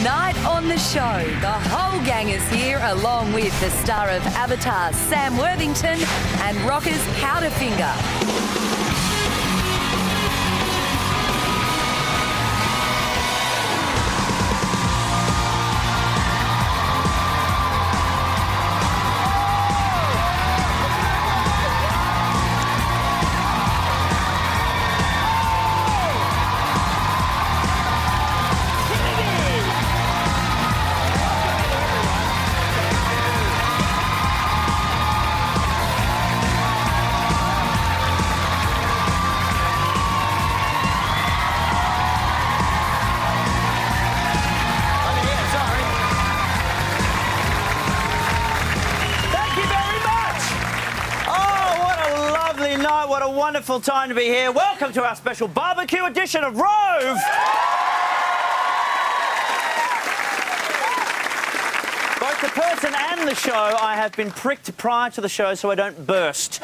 Tonight on the show, the whole gang is here along with the star of Avatar, Sam Worthington, and rockers Powderfinger. What a wonderful time to be here. Welcome to our special barbecue edition of Rove. Both the person and the show, I have been pricked prior to the show so I don't burst.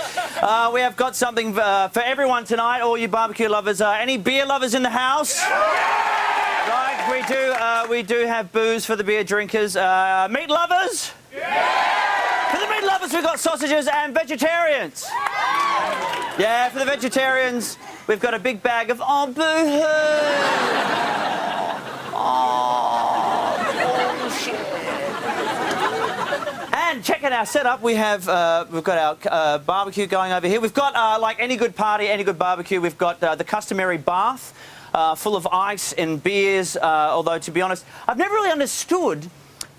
We have got something for everyone tonight, all you barbecue lovers. Any beer lovers in the house? Right, we do have booze for the beer drinkers. Meat lovers? For the meat lovers, we've got sausages and vegetarians. Yeah, for the vegetarians, we've got a big bag of boo-hoo. Bullshit. And check out our setup. We've got our barbecue going over here. We've got like any good party, any good barbecue. We've got the customary bath full of ice and beers. Although to be honest, I've never really understood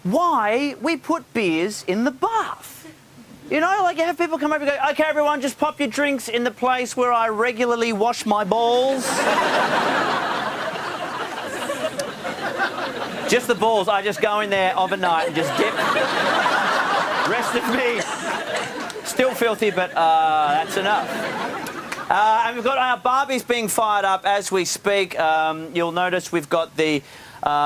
why we put beers in the bath. You know, like you have people come over and go, OK, everyone, just pop your drinks in the place where I regularly wash my balls. Just the balls. I just go in there overnight and just dip. Rest of me, still filthy, but that's enough. And we've got our barbies being fired up as we speak. You'll notice we've got the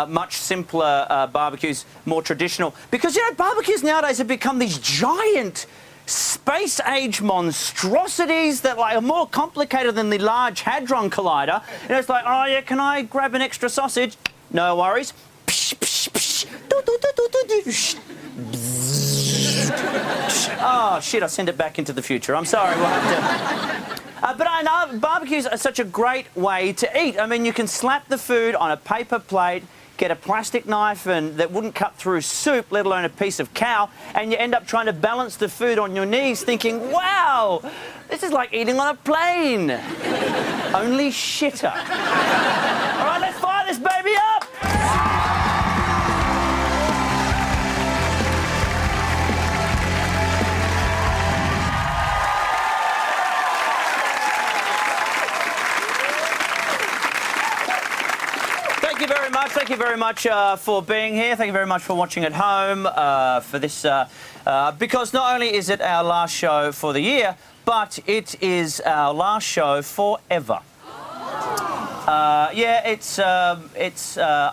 much simpler barbecues, more traditional. Because, you know, barbecues nowadays have become these giant space-age monstrosities that like, are more complicated than the Large Hadron Collider. You know, it's like, oh, yeah, can I grab an extra sausage? No worries. Oh, shit, I sent it back into the future. I'm sorry. We'll have to... But I know barbecues are such a great way to eat. I mean, you can slap the food on a paper plate, get a plastic knife that wouldn't cut through soup, let alone a piece of cow, and you end up trying to balance the food on your knees thinking, wow, this is like eating on a plane. Only shitter. All right, let's fire this baby up. Thank you very much for being here. Thank you very much for watching at home for this, because not only is it our last show for the year, but it is our last show forever.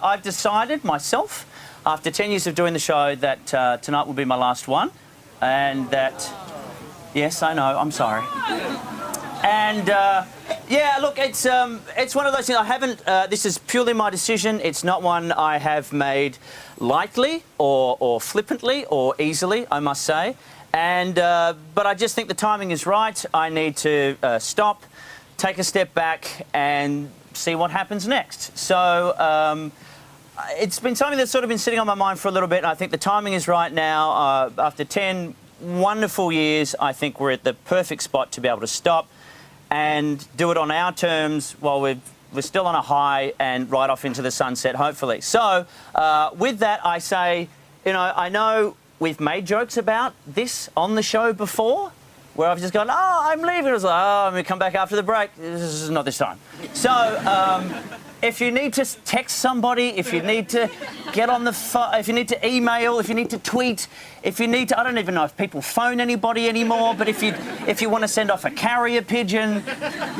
I've decided myself, after 10 years of doing the show, that tonight will be my last one, and that, yes, I know, I'm sorry. And yeah, look, it's one of those things I haven't. This is purely my decision. It's not one I have made lightly or flippantly or easily, I must say. And but I just think the timing is right. I need to stop, take a step back, and see what happens next. So it's been something that's sort of been sitting on my mind for a little bit. And I think the timing is right now. After 10 wonderful years, I think we're at the perfect spot to be able to stop and do it on our terms while we're still on a high and right off into the sunset, hopefully. So, with that, I say, you know, I know we've made jokes about this on the show before, where I've just gone, oh, I'm leaving. I was like, oh, I'm going to come back after the break. This is not this time. So, if you need to text somebody, if you need to get on the phone, if you need to email, if you need to tweet, if you need to, I don't even know if people phone anybody anymore, but if you want to send off a carrier pigeon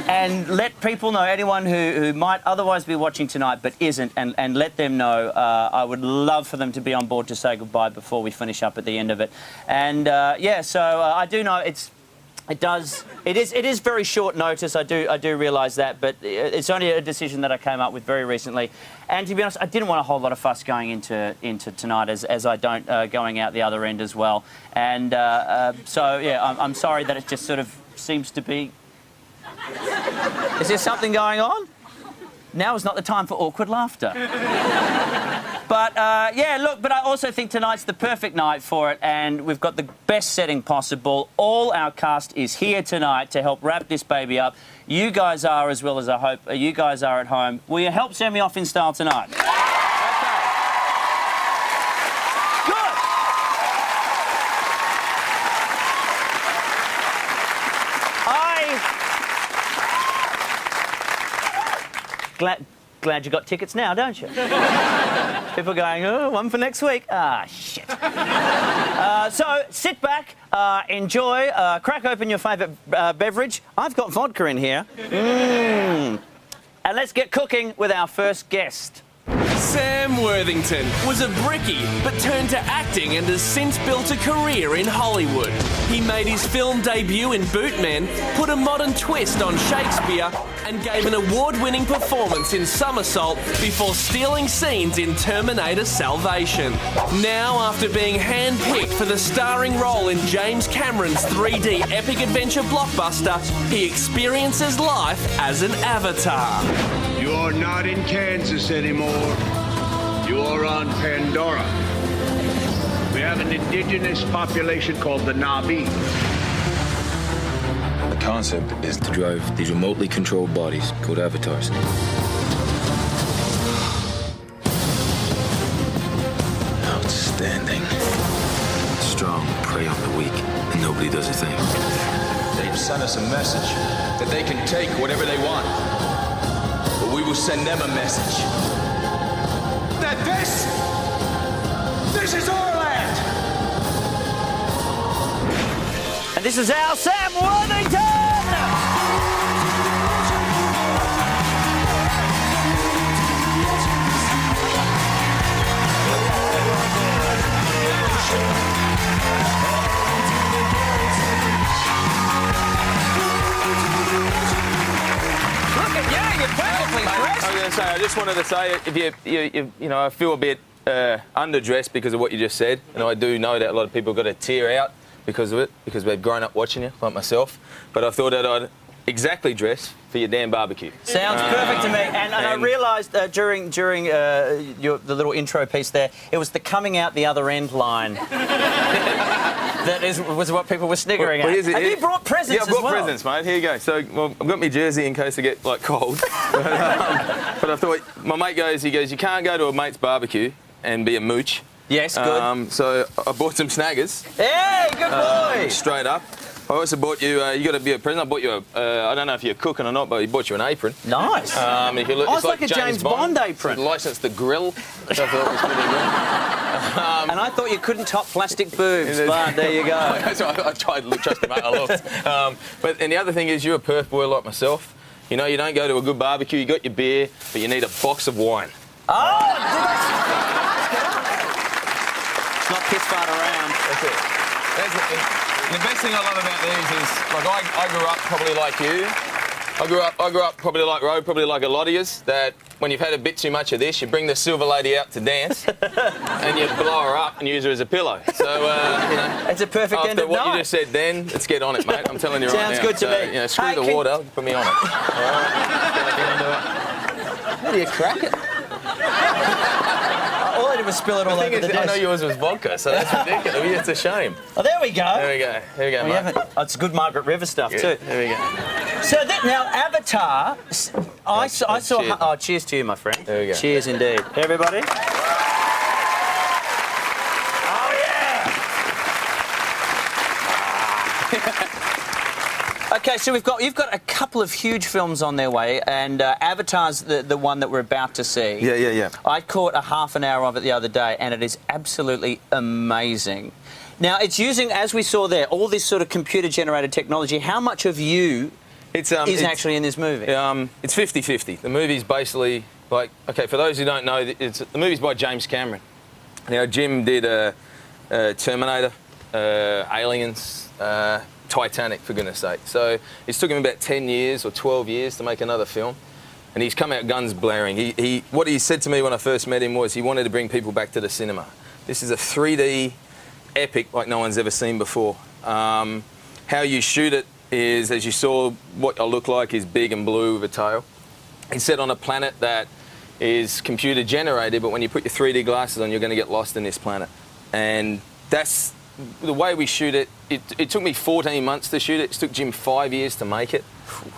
and let people know, anyone who might otherwise be watching tonight but isn't, and let them know, I would love for them to be on board to say goodbye before we finish up at the end of it. And yeah, so I do know it's It does. It is very short notice. I do realise that, but it's only a decision that I came up with very recently. And to be honest, I didn't want a whole lot of fuss going into tonight, as I don't going out the other end as well. And so yeah, I'm sorry that it just sort of seems to be. Is there something going on? Now is not the time for awkward laughter. But, yeah, look, but I also think tonight's the perfect night for it, and we've got the best setting possible. All our cast is here tonight to help wrap this baby up. You guys are, as well as I hope you guys are at home. Will you help send me off in style tonight? Glad you got tickets now, don't you? People are going, oh, one for next week. Ah, shit. So sit back, enjoy, crack open your favourite beverage. I've got vodka in here. And let's get cooking with our first guest. Sam Worthington was a brickie, but turned to acting and has since built a career in Hollywood. He made his film debut in Bootmen, put a modern twist on Shakespeare, and gave an award-winning performance in Somersault before stealing scenes in Terminator Salvation. Now, after being handpicked for the starring role in James Cameron's 3D epic adventure blockbuster, he experiences life as an avatar. You're not in Kansas anymore. You're on Pandora. We have an indigenous population called the Na'vi. The concept is to drive these remotely controlled bodies called avatars. Outstanding. Strong prey on the weak, and nobody does a thing. They've sent us a message that they can take whatever they want. But we will send them a message that this is our land. And this is our Sam Worthington! Look at you, you're perfectly dressed. I was going to say, I just wanted to say, if you know, I feel a bit underdressed because of what you just said, and I do know that a lot of people got a tear out because of it, because we've grown up watching you, like myself. But I thought that I'd exactly dress for your damn barbecue. Sounds perfect to me. And I realised during the little intro piece there, it was the coming out the other end line. That was what people were sniggering at. Have you brought presents Yeah, I've brought as well? presents, mate. Here you go. So, well, I've got my jersey in case I get, like, cold. But I thought, my mate goes, you can't go to a mate's barbecue and be a mooch. Yes, good. So I bought some snaggers. Hey, good boy! Straight up. I also bought you, you got to be a present. I bought you I don't know if you're cooking or not, but I bought you an apron. Nice. If you look, it's like a James Bond apron. So licensed the grill, which I thought was pretty good. And I thought you couldn't top plastic boobs, but there you go. That's why I tried to look, trust me, mate, I looked. And the other thing is, you're a Perth boy like myself. You know, you don't go to a good barbecue, you got your beer, but you need a box of wine. Oh! It's not piss fart around. That's it. And the best thing I love about these is, like, I grew up probably like you. I grew up probably like Rove, probably like a lot of yous, that when you've had a bit too much of this, you bring the silver lady out to dance and you blow her up and use her as a pillow. So, you know. It's a perfect end after of what night. you just said then, let's get on it, mate. I'm telling you right now. Sounds good to me. You know, screw Hey, the water, put me on it. How do you crack it? All I did was spill it all over the desk. I know yours was vodka, so that's ridiculous. It's a shame. Oh, there we go. There we go. Here we go, mate. Oh, it's good Margaret River stuff, too. There we go. So now, Avatar, I saw... cheers. Oh, cheers to you, my friend. There we go. Cheers indeed. Everybody. Oh, yeah! Okay, so you've got a couple of huge films on their way, and Avatar's the one that we're about to see. Yeah. I caught a half an hour of it the other day, and it is absolutely amazing. Now, it's using, as we saw there, all this sort of computer-generated technology. How much of you is actually in this movie? It's 50-50. The movie's basically, like, okay, for those who don't know, the movie's by James Cameron. Now, Jim did Terminator, Aliens, Titanic, for goodness sake. So it's took him about 10 years or 12 years to make another film. And he's come out guns blaring. What he said to me when I first met him was he wanted to bring people back to the cinema. This is a 3D epic like no one's ever seen before. How you shoot it is, as you saw, what I look like is big and blue with a tail. He's set on a planet that is computer generated, but when you put your 3D glasses on, you're going to get lost in this planet. And that's the way we shoot it. It took me 14 months to shoot it. It took Jim 5 years to make it.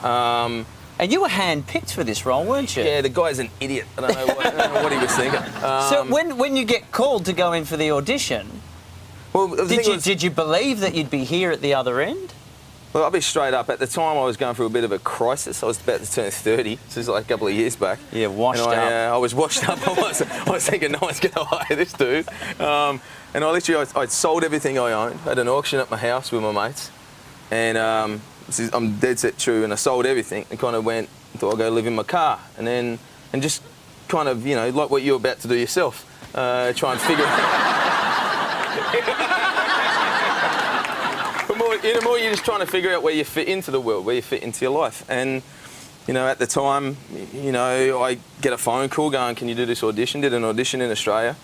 And you were hand-picked for this role, weren't you? Yeah, the guy's an idiot. I don't know what he was thinking. So when you get called to go in for the audition, well, did you believe that you'd be here at the other end? Well, I'll be straight up. At the time, I was going through a bit of a crisis. I was about to turn 30. This is like a couple of years back. Yeah, washed up. I was washed up. I was thinking, no one's going to hire this dude. And I'd sold everything I owned. I had an auction at my house with my mates. And I'm dead set true. And I sold everything and kind of thought I'd go live in my car. And just kind of, like what you're about to do yourself, try and figure it out. More you're just trying to figure out where you fit into the world, where you fit into your life. And, at the time, I get a phone call going, can you do this audition? Did an audition in Australia.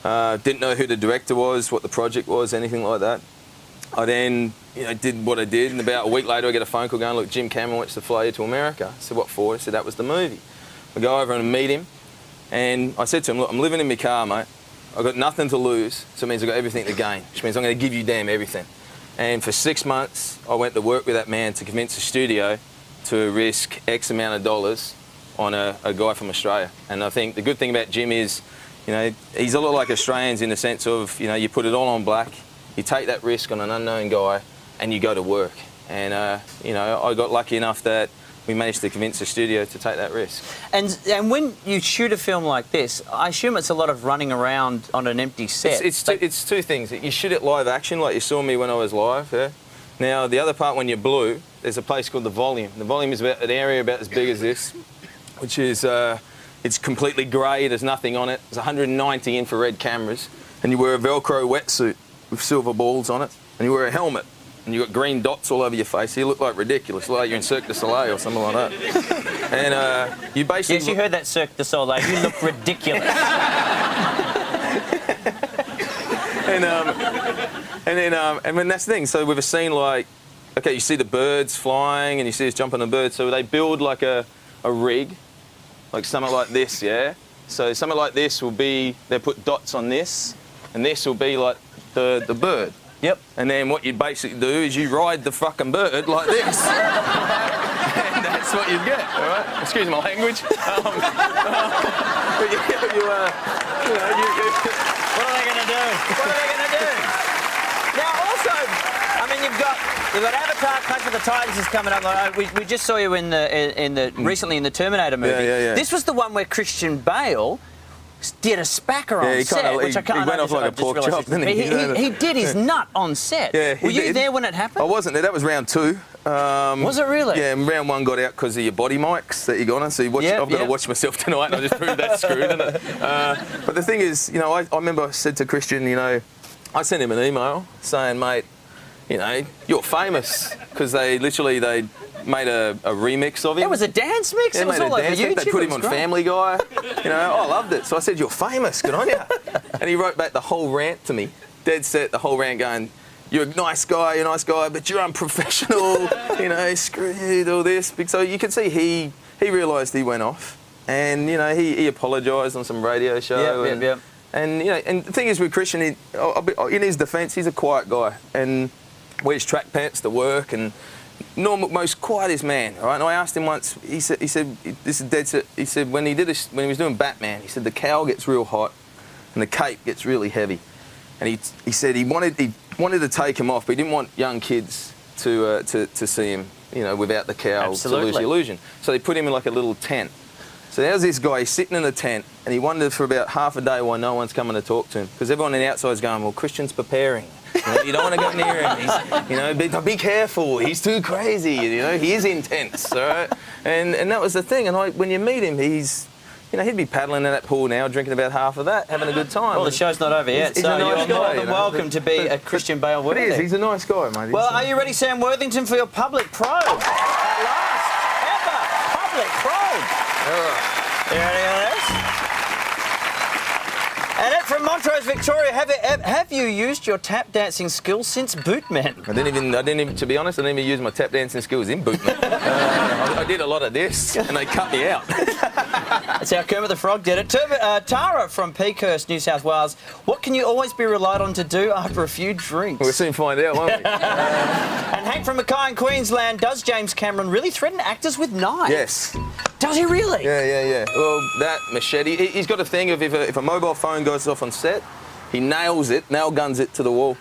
Didn't know who the director was, what the project was, anything like that. I then, did what I did, and about a week later I get a phone call going, look, Jim Cameron wants to fly you to America. I said, what for? He said, that was the movie. I go over and meet him, and I said to him, look, I'm living in my car, mate. I've got nothing to lose, so it means I've got everything to gain, which means I'm going to give you damn everything. And for 6 months, I went to work with that man to convince the studio to risk X amount of dollars on a guy from Australia. And I think the good thing about Jim is, he's a lot like Australians in the sense of, you put it all on black, you take that risk on an unknown guy, and you go to work. And, I got lucky enough that we managed to convince the studio to take that risk. And when you shoot a film like this, I assume it's a lot of running around on an empty set. It's two things. You shoot it live action, like you saw me when I was live. Yeah? Now, the other part, when you're blue, there's a place called the volume. The volume is about an area about as big as this, which is it's completely grey. There's nothing on it. There's 190 infrared cameras, and you wear a Velcro wetsuit with silver balls on it, and you wear a helmet. And you've got green dots all over your face. You look like ridiculous, like you're in Cirque du Soleil or something like that. And you basically... Yes, you heard that, Cirque du Soleil. You look ridiculous. And when that's the thing, so with a scene like, okay, you see the birds flying and you see us jump on the birds, so they build like a rig, like something like this, yeah? So something like this will be, they put dots on this, and this will be like the bird. Yep. And then what you basically do is you ride the fucking bird like this. And that's what you get, all right? Excuse my language. But what are they going to do? What are they going to do? Now, also, I mean, you've got Avatar: Clash of the Titans is coming up. We just saw you recently in the Terminator movie. Yeah. This was the one where Christian Bale did a spacker on set, which I can't. He went off like a pork chop, didn't he? He did his nut on set. Yeah, were you there when it happened? I wasn't there. That was round 2. Was it really? Yeah, and round 1 got out because of your body mics that you got on. So I've got to watch myself tonight, and I just proved that screwed, isn't it? But the thing is, I remember I said to Christian, I sent him an email saying, mate, you're famous, because they made a remix of him. It was a dance mix? It was all over YouTube? They put him on Family Guy. I loved it. So I said, you're famous, good on you. And he wrote back the whole rant to me, dead set, the whole rant going, you're a nice guy, but you're unprofessional, screw you, do all this. So you can see he realised he went off, and, he apologised on some radio show. Yep. And, and the thing is with Christian, in his defence, he's a quiet guy, and wears track pants to work, and most quietest man, all right? And I asked him once, he said, this is dead set, he said when he was doing Batman, he said the cowl gets real hot and the cape gets really heavy. And he said he wanted to take him off, but he didn't want young kids to see him, without the cowl, to lose the illusion. So they put him in like a little tent. So there's this guy, he's sitting in a tent, and he wondered for about half a day why no one's coming to talk to him, because everyone on the outside's going, well, Christian's preparing. You don't want to go near him. Be careful. He's too crazy. He is intense. All right. And that was the thing. And when you meet him, he's you know, he'd be paddling in that pool now, drinking about half of that, having a good time. Well, the show's not over yet, He's so a nice you're guy, more than you know. welcome to be a Christian Bale But worthy. he's a nice guy, mate. Well, are you ready, Sam Worthington, for your public probe? Our last ever public probe. You ready for this? And it from Montrose, Victoria. Have you used your tap dancing skills since Bootmen? I didn't even, to be honest, I didn't even use my tap dancing skills in Bootman. I did a lot of this, and they cut me out. That's how Kermit the Frog did it. Tara from Peakhurst, New South Wales. What can you always be relied on to do after a few drinks? We'll soon find out, won't we? And Hank from Mackay in Queensland. Does James Cameron really threaten actors with knives? Yes. Does he really? Yeah. Well, that machete, he's got a thing of if a mobile phone goes off on set, he nail guns it to the wall.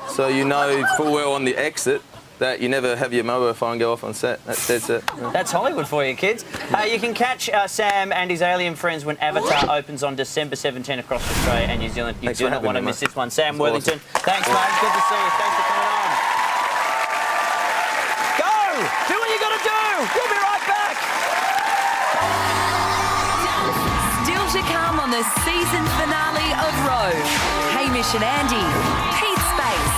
So you know full well on the exit that you never have your mobile phone go off on set. That's it. Yeah. That's Hollywood for you, kids. You can catch Sam and his alien friends when Avatar opens on December 17 across Australia and New Zealand. You do not want to miss this one. Sam Worthington, thanks, mate. Good to see you. Thanks for coming on. Go! Do what you got to do! We'll be right back. Still to come on the season finale of Rove. Hamish and Andy, Pete Space,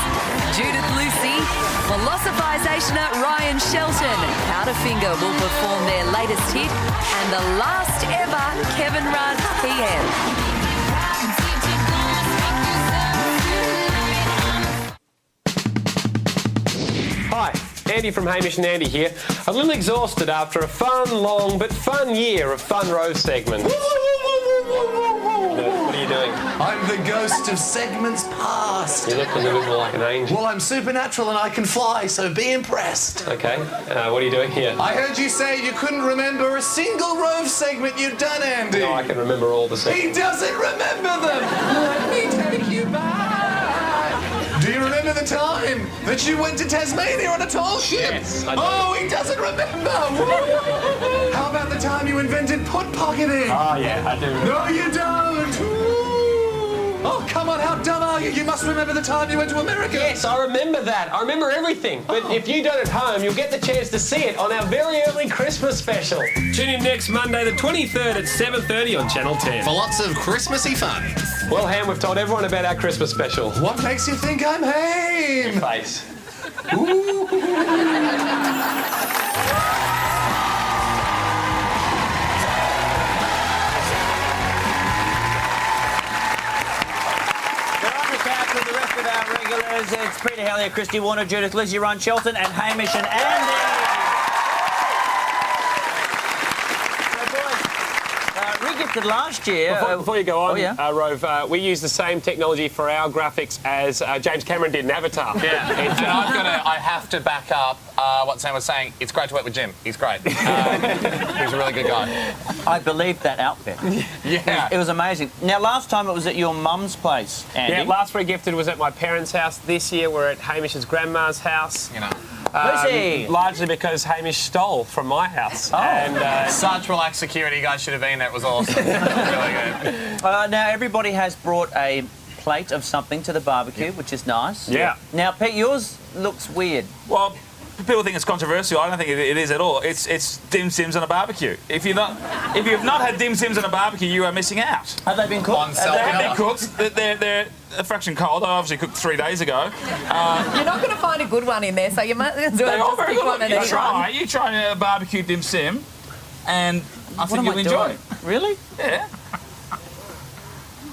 Judith Lucy, Philosophizationer Ryan Shelton, Powderfinger will perform their latest hit, and the last ever Kevin Rudd PM. Hi, Andy from Hamish and Andy here. A little exhausted after a fun, long but fun year of fun Rove segments. What are you doing? I'm the ghost of segments past. You look a little bit more like an angel. Well, I'm supernatural and I can fly, so be impressed. Okay, what are you doing here? I heard you say you couldn't remember a single Rove segment you'd done, Andy. No, I can remember all the segments. He doesn't remember them. Let me take you back. Do you remember the time that you went to Tasmania on a tall ship? Yes, I do. Oh, he doesn't remember. How about the time you invented put pocketing? Oh, yeah, I do remember. No, you don't. Oh, come on, how dumb are you? You must remember the time you went to America. Yes, I remember that. I remember everything. But if you don't at home, you'll get the chance to see it on our very early Christmas special. Tune in next Monday, the 23rd at 7:30 on Channel 10. For lots of Christmassy fun. Well, Ham, we've told everyone about our Christmas special. What makes you think I'm Ham? Face. It's Peter Hellier, Christy Warner, Judith Lizzie, Ron Shelton, and Hamish and Andy. So, boys, re-gifted last year. Before you go on, Rove, we use the same technology for our graphics as James Cameron did in Avatar. Yeah, and I have to back up what Sam was saying. It's great to work with Jim. He's great. He's a really good guy. I believed that outfit. Yeah. It was amazing. Now, last time it was at your mum's place, Andy. Yeah, last re-gifted was at my parents' house. This year we're at Hamish's grandma's house. You know. Lucy! Largely because Hamish stole from my house. Oh. And, Such relaxed security. You guys should have been there. It was awesome. Really good. Now, everybody has brought a plate of something to the barbecue, which is nice. Yeah. Now, Pete, yours looks weird. Well, people think it's controversial. I don't think it is at all. It's dim sims on a barbecue. If you've not had dim sims on a barbecue, you are missing out. Have they been cooked? They have been cooked. They're a fraction cold. I obviously cooked 3 days ago. You're not going to find a good one in there, so you might as well just pick one and eat one. You try a barbecue dim sim, and I think you'll enjoy it. Really? Yeah.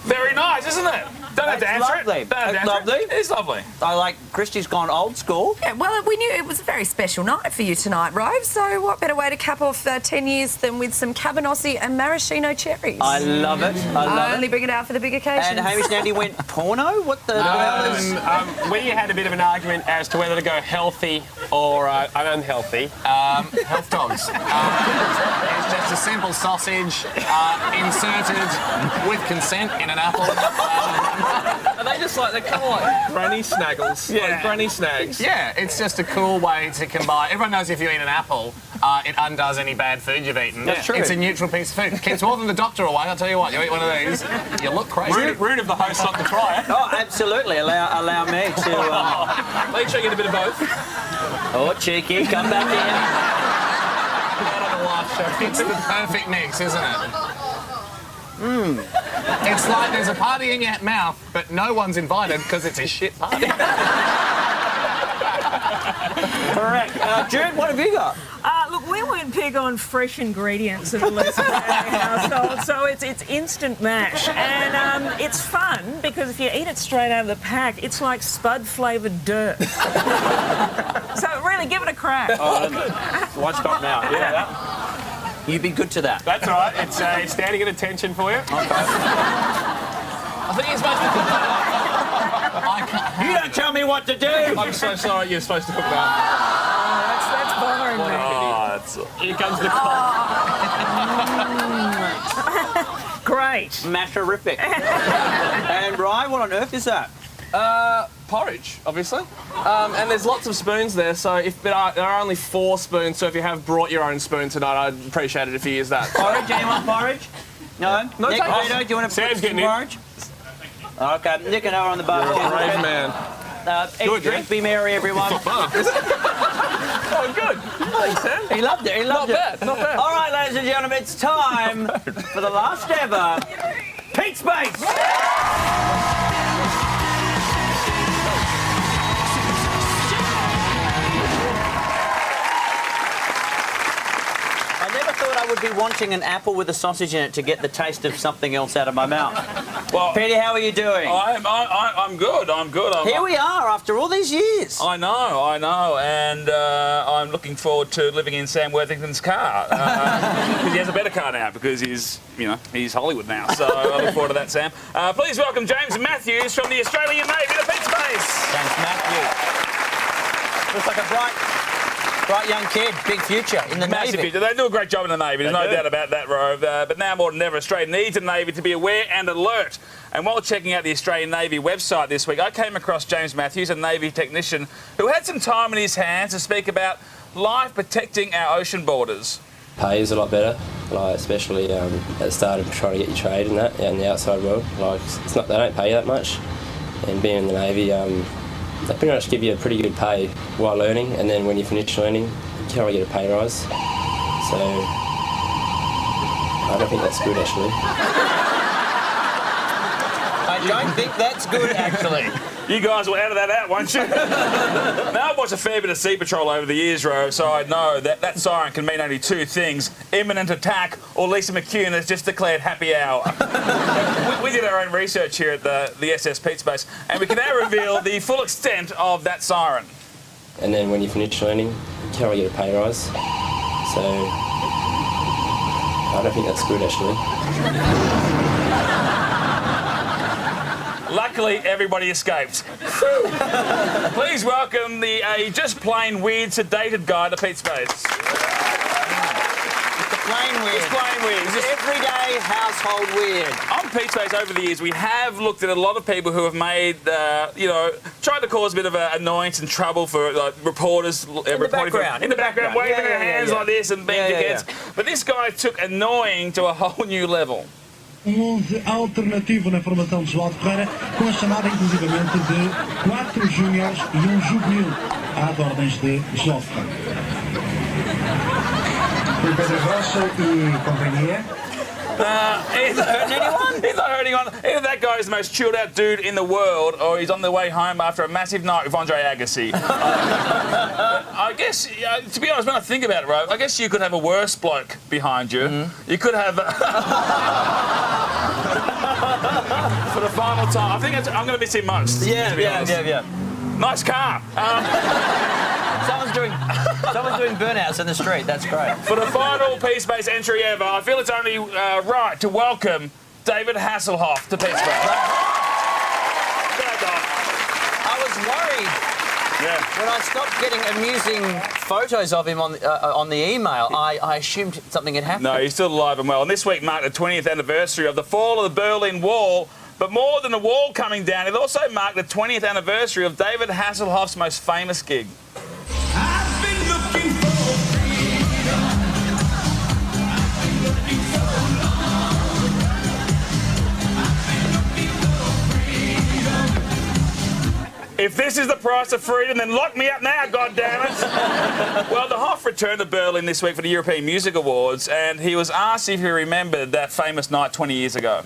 Very nice, isn't it? Don't have to answer it. Don't have to answer it. It's lovely. I like Christy's gone old school. Yeah, well, we knew it was a very special night for you tonight, Rove, so what better way to cap off 10 years than with some Cabernossi and maraschino cherries? I love it. I only bring it out for the big occasions. And Hamish and Andy went porno? What the hell is... we had a bit of an argument as to whether to go healthy or unhealthy. Health dogs. It's just a simple sausage inserted with consent in an apple. Are they just like, they're kind of like granny snaggles? Yeah. Like granny snags? Yeah, it's just a cool way to combine. Everyone knows if you eat an apple, it undoes any bad food you've eaten. That's true. It's a neutral piece of food. Keeps more than the doctor away, I'll tell you what. You eat one of these, you look crazy. Rude of the host not to try it. Oh, absolutely. Allow me to... Make sure you get a bit of both. Oh, cheeky. Come back in. It's the perfect mix, isn't it? It's like there's a party in your mouth, but no one's invited because it's a shit party. Correct. Jude, what have you got? Look, we went big on fresh ingredients at the Lucy household, so it's instant mash, and it's fun because if you eat it straight out of the pack, it's like spud-flavoured dirt. So really, give it a crack. One stop now. Yeah. You'd be good to that. That's all right. It's standing at attention for you. I think you're supposed to cook that. You don't tell me what to do. I'm so sorry. You're supposed to cook that. That's bothering me. Here comes the Great. Masherific. And Ryan, what on earth is that? Porridge, obviously. And there's lots of spoons there, so there are only 4 spoons, so if you have brought your own spoon tonight, I'd appreciate it if you use that. Porridge? Anyone porridge? No? No, Nick, thanks. do you want to Sam's put getting some in. porridge? Okay, Nick and I are on the bar. You're a brave man. Eat, drink, be merry, everyone. Oh, good. Thanks, Sam. He loved it, Not bad. All right, ladies and gentlemen, it's time for the last ever Pete Space. I never thought I would be wanting an apple with a sausage in it to get the taste of something else out of my mouth. Well, Petey, how are you doing? I'm good. Here we are after all these years. I know, and I'm looking forward to living in Sam Worthington's car because he has a better car now because he's Hollywood now. So I look forward to that, Sam. Please welcome James Matthews from the Australian Navy to Pete Space. James Matthews. Looks like a bright young kid, big future in the Massive Navy. future. They do a great job in the Navy, there's no do. doubt about that, Rove. But now more than ever, Australia needs a Navy to be aware and alert. And while checking out the Australian Navy website this week, I came across James Matthews, a Navy technician, who had some time in his hands to speak about life protecting our ocean borders. Pay is a lot better, like especially at the start of trying to get your trade and that out in the outside world. Like it's not, they don't pay you that much, and being in the Navy, they pretty much give you a pretty good pay while learning, and then when you finish learning, you can't really get a pay rise. So I don't think that's good actually. I don't think that's good actually. You guys will edit that out, won't you? Now, I've watched a fair bit of Sea Patrol over the years, Rove, so I know that siren can mean only 2 things: imminent attack, or Lisa McCune has just declared happy hour. we did our own research here at the SS Pete Space, and we can now reveal the full extent of that siren. And then when you finish learning, you can't really get a pay rise. So I don't think that's good actually. Luckily, everybody escaped. Please welcome the just plain weird, sedated guy to Pete Space. It's plain weird. It's plain weird. It's just everyday household weird. On Pete Space over the years, we have looked at a lot of people who have made, tried to cause a bit of annoyance and trouble for reporters. In the background, waving their hands like this and being dickheads. yeah. But this guy took annoying to a whole new level. 11 alternativo na formação de João Ferreira, com a chamada inclusivamente de 4 júniores e juvenil, às ordens de João Ferreira. Pedro Rocha e companhia. He's not hurting anyone. He's not hurting anyone. Either that guy is the most chilled out dude in the world, or he's on the way home after a massive night with Andre Agassi. I guess, to be honest, when I think about it, Rove, I guess you could have a worse bloke behind you. Mm-hmm. You could have... for the final time. I think I'm going to miss him most. Yeah. Nice car. Someone's doing burnouts in the street. That's great. For the final Pete Space entry ever, I feel it's only right to welcome David Hasselhoff to Pete Space. I was worried when I stopped getting amusing photos of him on the email. I assumed something had happened. No, he's still alive and well. And this week marked the 20th anniversary of the fall of the Berlin Wall. But more than the wall coming down, it also marked the 20th anniversary of David Hasselhoff's most famous gig. If this is the price of freedom, then lock me up now, goddammit! Well, the Hoff returned to Berlin this week for the European Music Awards, and he was asked if he remembered that famous night 20 years ago.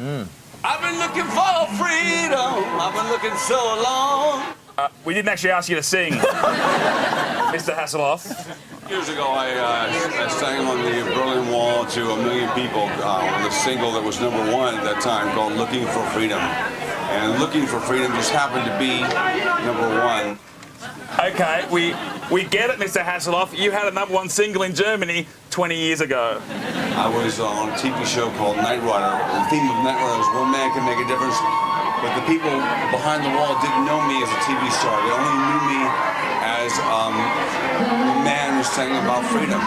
I've been looking for freedom. I've been looking so long. We didn't actually ask you to sing, Mr. Hasselhoff. Years ago, I sang on the Berlin Wall to 1 million people on a single that was #1 at that time called Looking for Freedom. And Looking for Freedom just happened to be #1. Okay, we get it, Mr. Hasselhoff. You had a #1 single in Germany 20 years ago. I was on a TV show called Knight Rider. The theme of Knight Rider was one man can make a difference, but the people behind the wall didn't know me as a TV star. They only knew me as a man who sang about freedom.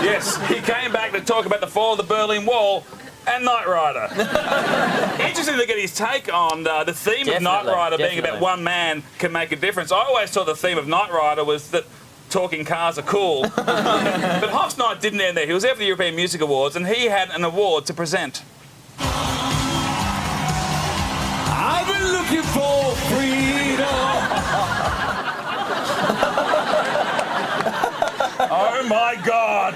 Yes, he came back to talk about the fall of the Berlin Wall and Knight Rider. Interesting to get his take on the theme of Knight Rider being about one man can make a difference. I always thought the theme of Knight Rider was that talking cars are cool. But Hoff's night didn't end there. He was there for the European Music Awards and he had an award to present. I've been looking for freedom. Oh my God!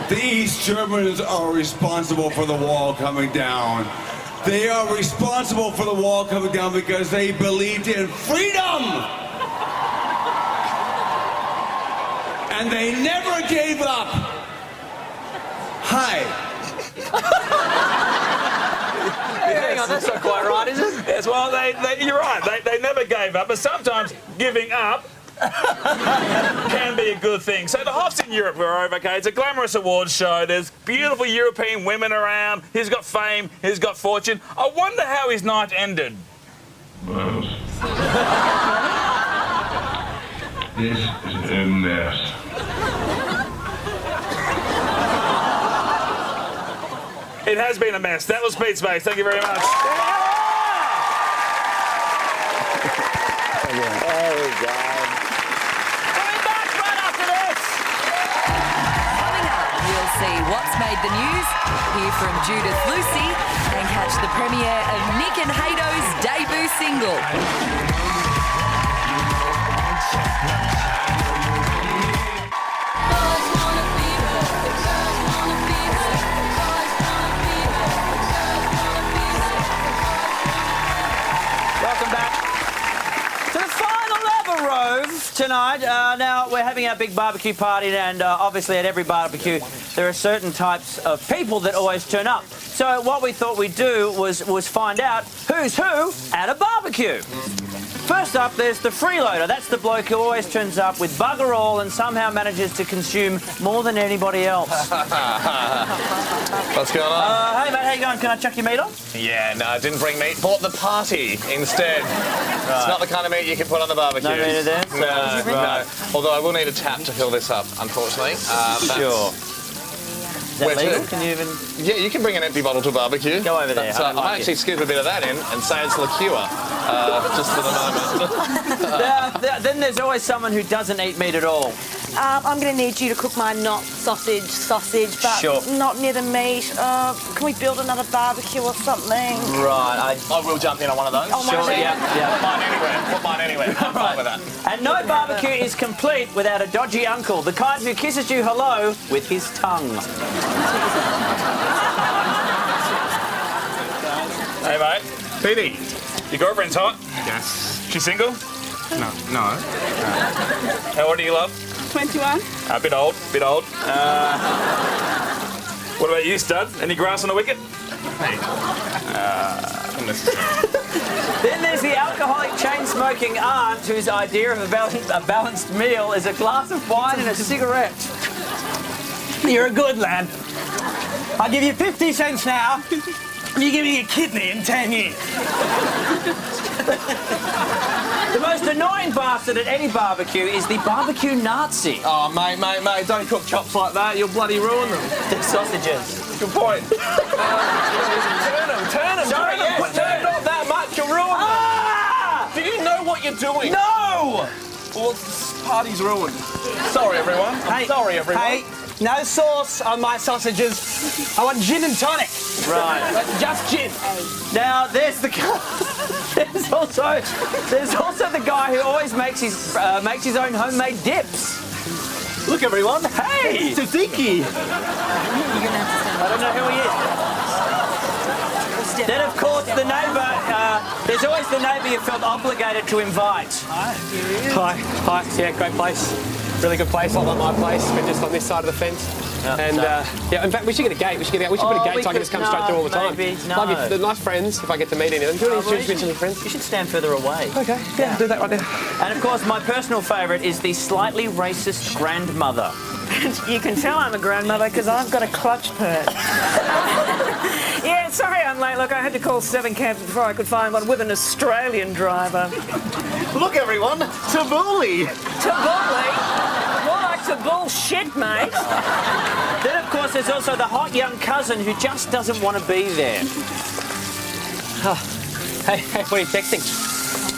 These Germans are responsible for the wall coming down. They are responsible for the wall coming down because they believed in freedom. And they never gave up. Hi. Hang on, that's not quite right, is it? Yes, well, you're right. They never gave up, but sometimes giving up can be a good thing. So the Hoff's in Europe, Rove, okay? It's a glamorous awards show. There's beautiful European women around. He's got fame. He's got fortune. I wonder how his night ended. This is a mess. It has been a mess. That was Pete Space. Thank you very much. Oh, God. Coming back right after this. Coming up, we'll see what's made the news, hear from Judith Lucy, and catch the premiere of Nick and Hado's debut single. Welcome back to the final level, Rove, tonight. Now, we're having our big barbecue party, and obviously at every barbecue there are certain types of people that always turn up. So what we thought we'd do was find out who's who at a barbecue. First up, there's the freeloader. That's the bloke who always turns up with bugger all and somehow manages to consume more than anybody else. What's going on? Hey, mate, how you going? Can I chuck your meat on? Yeah, no, I didn't bring meat. Bought the party instead. It's not the kind of meat you can put on the barbecue. No meat of this? No. Although I will need a tap to fill this up, unfortunately. Sure. Is that legal? Can you even... Yeah, you can bring an empty bottle to a barbecue. Go over there. So I might actually scoop a bit of that in and say it's liqueur, just for the moment. Then there's always someone who doesn't eat meat at all. I'm going to need you to cook my not sausage, but not near the meat. Can we build another barbecue or something? Right. I will jump in on one of those. Oh, sure, yeah. Mine anywhere. Put mine anywhere. I'm fine with that. And no barbecue is complete without a dodgy uncle, the kind who kisses you hello with his tongue. Hey, mate. Petey, your girlfriend's hot? Yes. She single? No. How old do you, love? 21. A bit old. What about you, stud? Any grass on the wicket? Hey. Unnecessary. Then there's the alcoholic chain-smoking aunt whose idea of a balanced meal is a glass of wine and a cigarette. You're a good lad. I'll give you 50 cents now. You give me a kidney in 10 years. The most annoying bastard at any barbecue is the barbecue Nazi. Oh, mate, don't cook chops like that. You'll bloody ruin them. The sausages. Good point. Turn them. Sorry, yes, Turn not that much, you'll ruin them. Do you know what you're doing? No! Well, this party's ruined. Sorry, everyone. Sorry, everyone. Hey, no sauce on my sausages. I want gin and tonic. Right. Just gin. Now, there's There's also the guy who always makes his own homemade dips. Look, everyone. Hey! It's Tzatziki. I don't know who he is. Then, of course, the neighbour. There's always the neighbour you felt obligated to invite. Hi. Yeah, great place. Really good place. I like my place. We're just on this side of the fence. In fact, we should get a gate. We should put a gate so I can just come straight through all the time. Like they're nice friends, if I get to meet any of them. Do you want to introduce me to friends? You should stand further away. Okay, yeah, I'll do that right now. And of course, my personal favourite is the slightly racist grandmother. You can tell I'm a grandmother because I've got a clutch purse. Yeah, sorry I'm late. Look, I had to call 7 cabs before I could find one with an Australian driver. Look, everyone. Tabbouleh. Tabbouleh? More like to bullshit, mate. Then, of course, there's also the hot young cousin who just doesn't want to be there. Oh. Hey, what are you texting?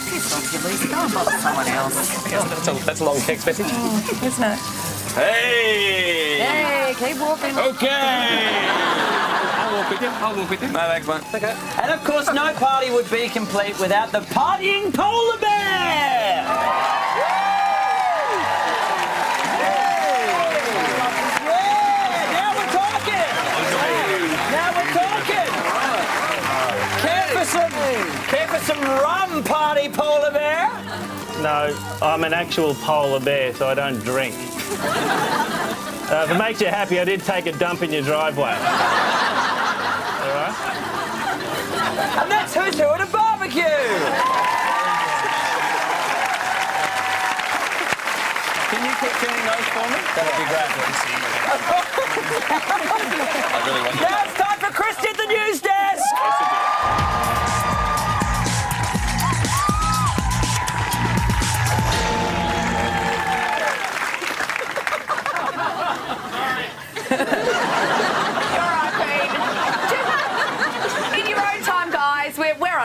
Piss off, you Lisa. Go and bother someone else. That's a long text message. Isn't it? Hey! Hey, keep walking. Okay! I'll walk with you. No, thanks, mate. Okay. And, of course, no party would be complete without the partying polar bear! Care for some rum, party polar bear? No, I'm an actual polar bear, so I don't drink. If it makes you happy, I did take a dump in your driveway. All right? And that's who's who at a barbecue! Can you keep doing those for me? That would be great. Now it's time for Christy at the news desk!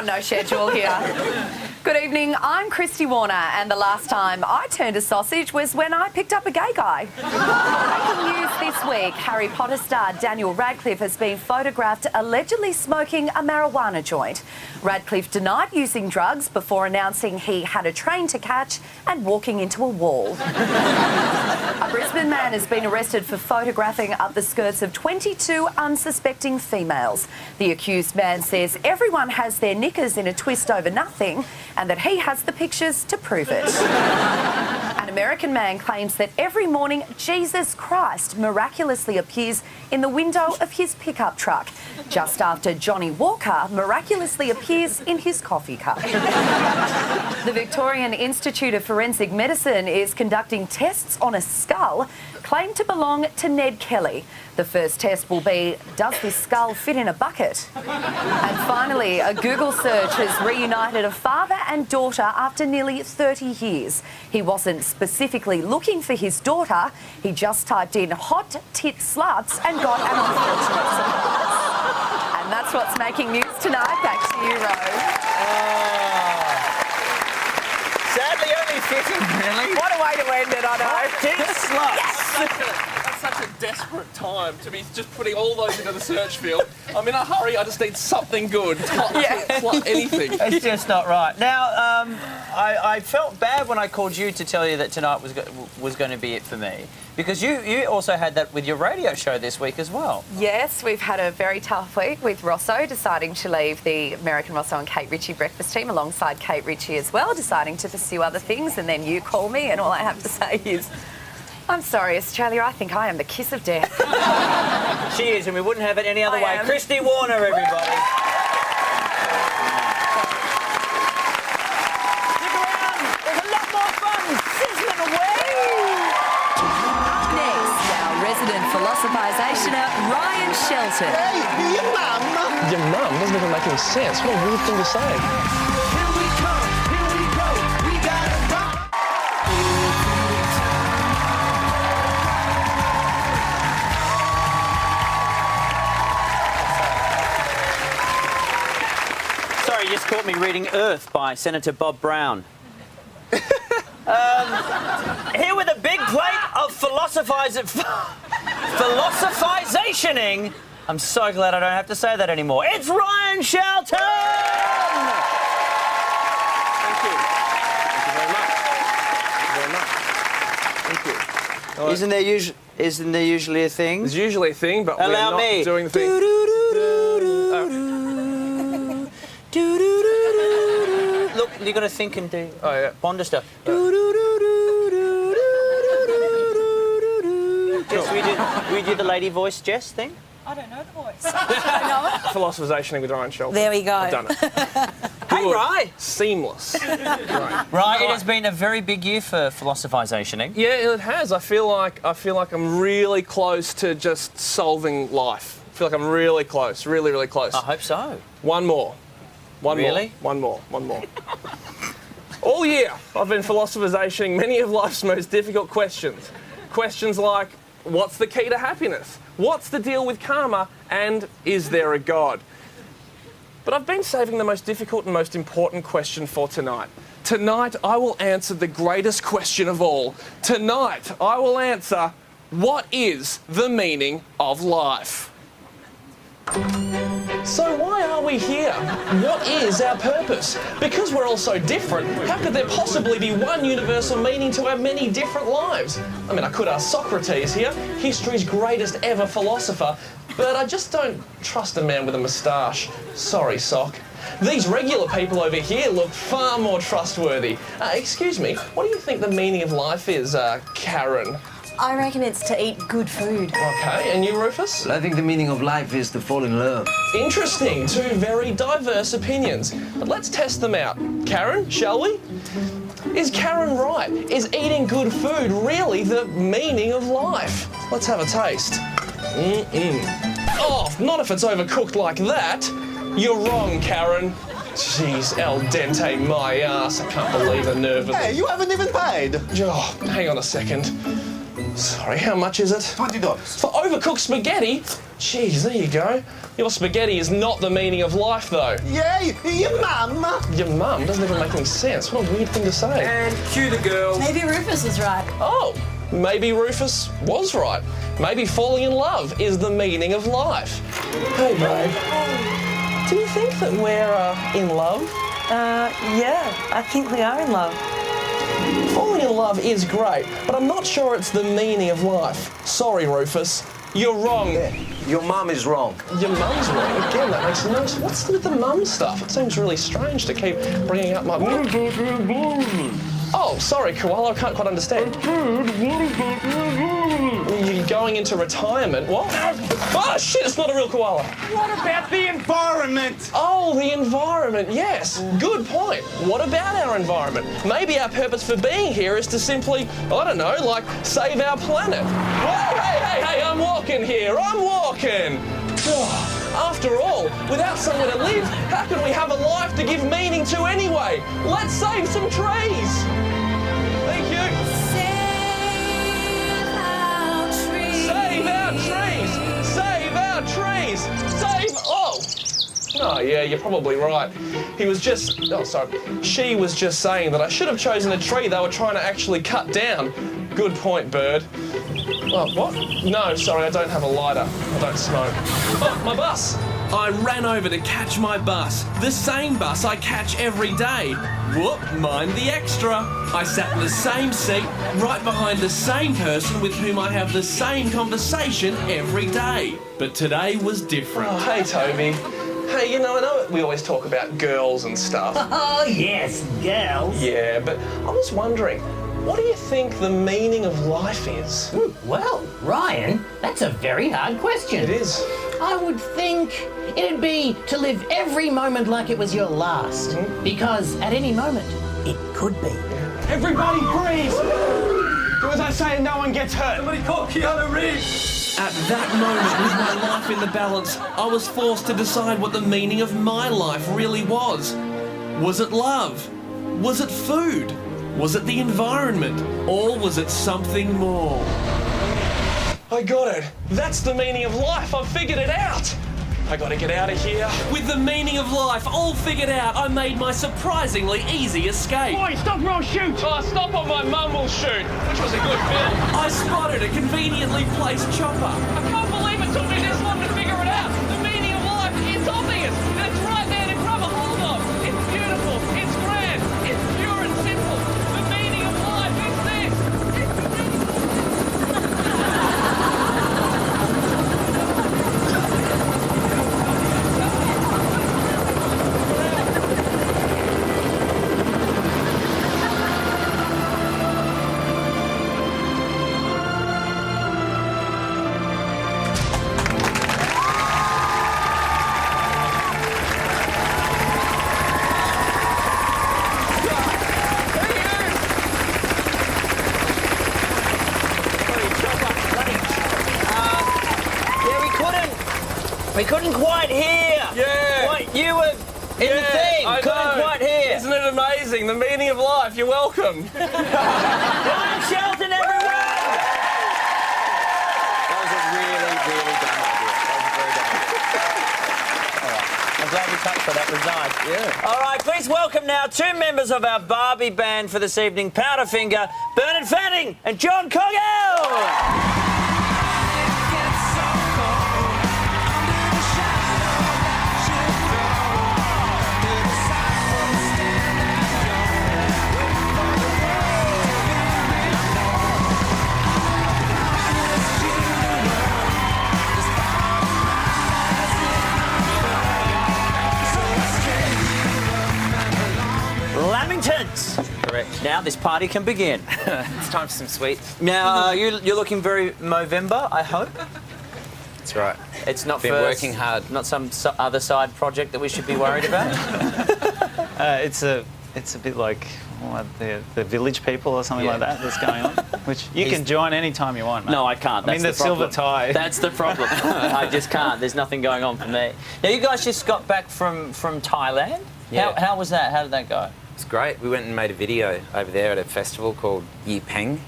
No schedule here. Good evening, I'm Christy Warner, and the last time I turned a sausage was when I picked up a gay guy. Breaking news this week, Harry Potter star Daniel Radcliffe has been photographed allegedly smoking a marijuana joint. Radcliffe denied using drugs before announcing he had a train to catch and walking into a wall. A Brisbane man has been arrested for photographing up the skirts of 22 unsuspecting females. The accused man says everyone has their knickers in a twist over nothing and that he has the pictures to prove it. An American man claims that every morning Jesus Christ miraculously appears in the window of his pickup truck, just after Johnny Walker miraculously appears in his coffee cup. The Victorian Institute of Forensic Medicine is conducting tests on a skull claimed to belong to Ned Kelly. The first test will be, does this skull fit in a bucket? And finally, a Google search has reunited a father and daughter after nearly 30 years. He wasn't specifically looking for his daughter, he just typed in hot tit sluts and got an unfortunate surprise. And that's what's making news tonight. Back to you, Rove. Sadly only fitting, really. What a way to end it, I know. Hot tit sluts. Yes. That's such a desperate time to be just putting all those into the search field. I'm in a hurry, I just need something good. Anything. It's just not right. Now, I felt bad when I called you to tell you that tonight was going to be it for me. Because you also had that with your radio show this week as well. Yes, we've had a very tough week with Rosso deciding to leave the American Rosso and Kate Ritchie breakfast team alongside Kate Ritchie as well, deciding to pursue other things, and then you call me and all I have to say is, I'm sorry, Australia, I think I am the kiss of death. She is, and we wouldn't have it any other way. am. Christy Warner, everybody. Stick around. There's a lot more fun sizzling away. Up next, our resident philosophisationer, Ryan Shelton. Hey, your mum? Your mum doesn't even make any sense. What a weird thing to say. Sorry, you just caught me reading Earth by Senator Bob Brown. Here with a big plate of philosophisationing. I'm so glad I don't have to say that anymore. It's Ryan Shelton! Isn't there usually a thing? There's usually a thing, but we're Allow not me. doing the thing. Look, you got to think and do. Oh yeah. Ponder stuff. Jess, we do the lady voice, Jess thing. I don't know the voice. I don't know it. Philosophization with Ryan Shelton. There we go. I've done it. Hey, Rye. Seamless. Right, it has been a very big year for philosophisationing. Yeah, it has. I feel like I'm really close to just solving life. I feel like I'm really close, really, really close. I hope so. One more. Really? One more. All year, I've been philosophisationing many of life's most difficult questions. Questions like, what's the key to happiness? What's the deal with karma? And is there a God? But I've been saving the most difficult and most important question for tonight. Tonight, I will answer the greatest question of all. Tonight, I will answer, what is the meaning of life? So why are we here? What is our purpose? Because we're all so different, how could there possibly be one universal meaning to our many different lives? I mean, I could ask Socrates here, history's greatest ever philosopher, but I just don't trust a man with a moustache. Sorry, Sock. These regular people over here look far more trustworthy. Excuse me, what do you think the meaning of life is, Karen? I reckon it's to eat good food. Okay, and you, Rufus? I think the meaning of life is to fall in love. Interesting, two very diverse opinions. But let's test them out. Karen, shall we? Is Karen right? Is eating good food really the meaning of life? Let's have a taste. Oh, not if it's overcooked like that. You're wrong, Karen. Jeez, al dente my ass. I can't believe the nerve of Hey, you haven't even paid. Oh, hang on a second. Sorry, how much is it? $20. For overcooked spaghetti? Jeez, there you go. Your spaghetti is not the meaning of life, though. Yay, your mum. Your mum? Doesn't even make any sense. What a weird thing to say. And cue the girl. Maybe Rufus was right. Oh, maybe Rufus was right. Maybe falling in love is the meaning of life. Hey, babe. Do you think that we're in love? Yeah, I think we are in love. Falling in love is great, but I'm not sure it's the meaning of life. Sorry, Rufus. You're wrong. Yeah, your mum is wrong. Your mum's wrong? Again, that makes no sense. What's with the mum stuff? It seems really strange to keep bringing up my... Oh, sorry, Koala, I can't quite understand. You're going into retirement. What? Oh, shit, it's not a real koala. What about the environment? Oh, the environment, yes. Good point. What about our environment? Maybe our purpose for being here is to simply, I don't know, like, save our planet. Whoa, hey, I'm walking here. I'm walking. After all, without somewhere to live, how can we have a life to give meaning to anyway? Let's save some trees. Thank you. Save our trees. Save our trees. Save our trees. Save... Oh, yeah, you're probably right. He was just... Oh, sorry. She was just saying that I should have chosen a tree they were trying to actually cut down. Good point, bird. Oh, what? No, sorry, I don't have a lighter. I don't smoke. Oh, my bus! I ran over to catch my bus. The same bus I catch every day. Whoop, mind the extra. I sat in the same seat, right behind the same person with whom I have the same conversation every day. But today was different. Oh, hey, Toby. Hey, I know we always talk about girls and stuff. Oh, yes, girls. Yeah, but I was wondering, what do you think the meaning of life is? Well, Ryan, that's a very hard question. It is. I would think it'd be to live every moment like it was your last. Because at any moment, it could be. Everybody freeze! Do as I say and no one gets hurt. Somebody call Keanu Reeves. At that moment, with my life in the balance, I was forced to decide what the meaning of my life really was. Was it love? Was it food? Was it the environment? Or was it something more? I got it. That's the meaning of life. I've figured it out. I gotta get out of here. With the meaning of life all figured out, I made my surprisingly easy escape. Boy, stop or I'll shoot! Oh, stop or my mum will shoot, which was a good film. I spotted a conveniently placed chopper. I can't believe it took me this long to figure it out. The meaning of life is obvious. It's right there to grab a hold of. It's beautiful. It's grand. It's pure and simple. The meaning of life is this. We couldn't quite hear. Yeah. What you were in the thing. I Couldn't know. quite hear. Isn't it amazing? The meaning of life. You're welcome. Ryan Shelton, everyone! That was a really, really dumb idea. That was a very dumb idea. All right. I'm glad we touched for that. It was nice. Yeah. All right, please welcome now two members of our Barbie band for this evening, Powderfinger, Bernard Fanning and John Coggell. Lamingtons. Correct. Now this party can begin. It's time for some sweets. Now you're looking very Movember, I hope. That's right. It's not Been working hard. Not some other side project that we should be worried about. It's a bit like the Village People or something like that that's going on, which you can join any time you want, mate. No, I can't. I mean, the silver tie. That's the problem. I just can't. There's nothing going on for me. Now, you guys just got back from Thailand. Yeah. How was that? How did that go? It's great. We went and made a video over there at a festival called Yi Peng,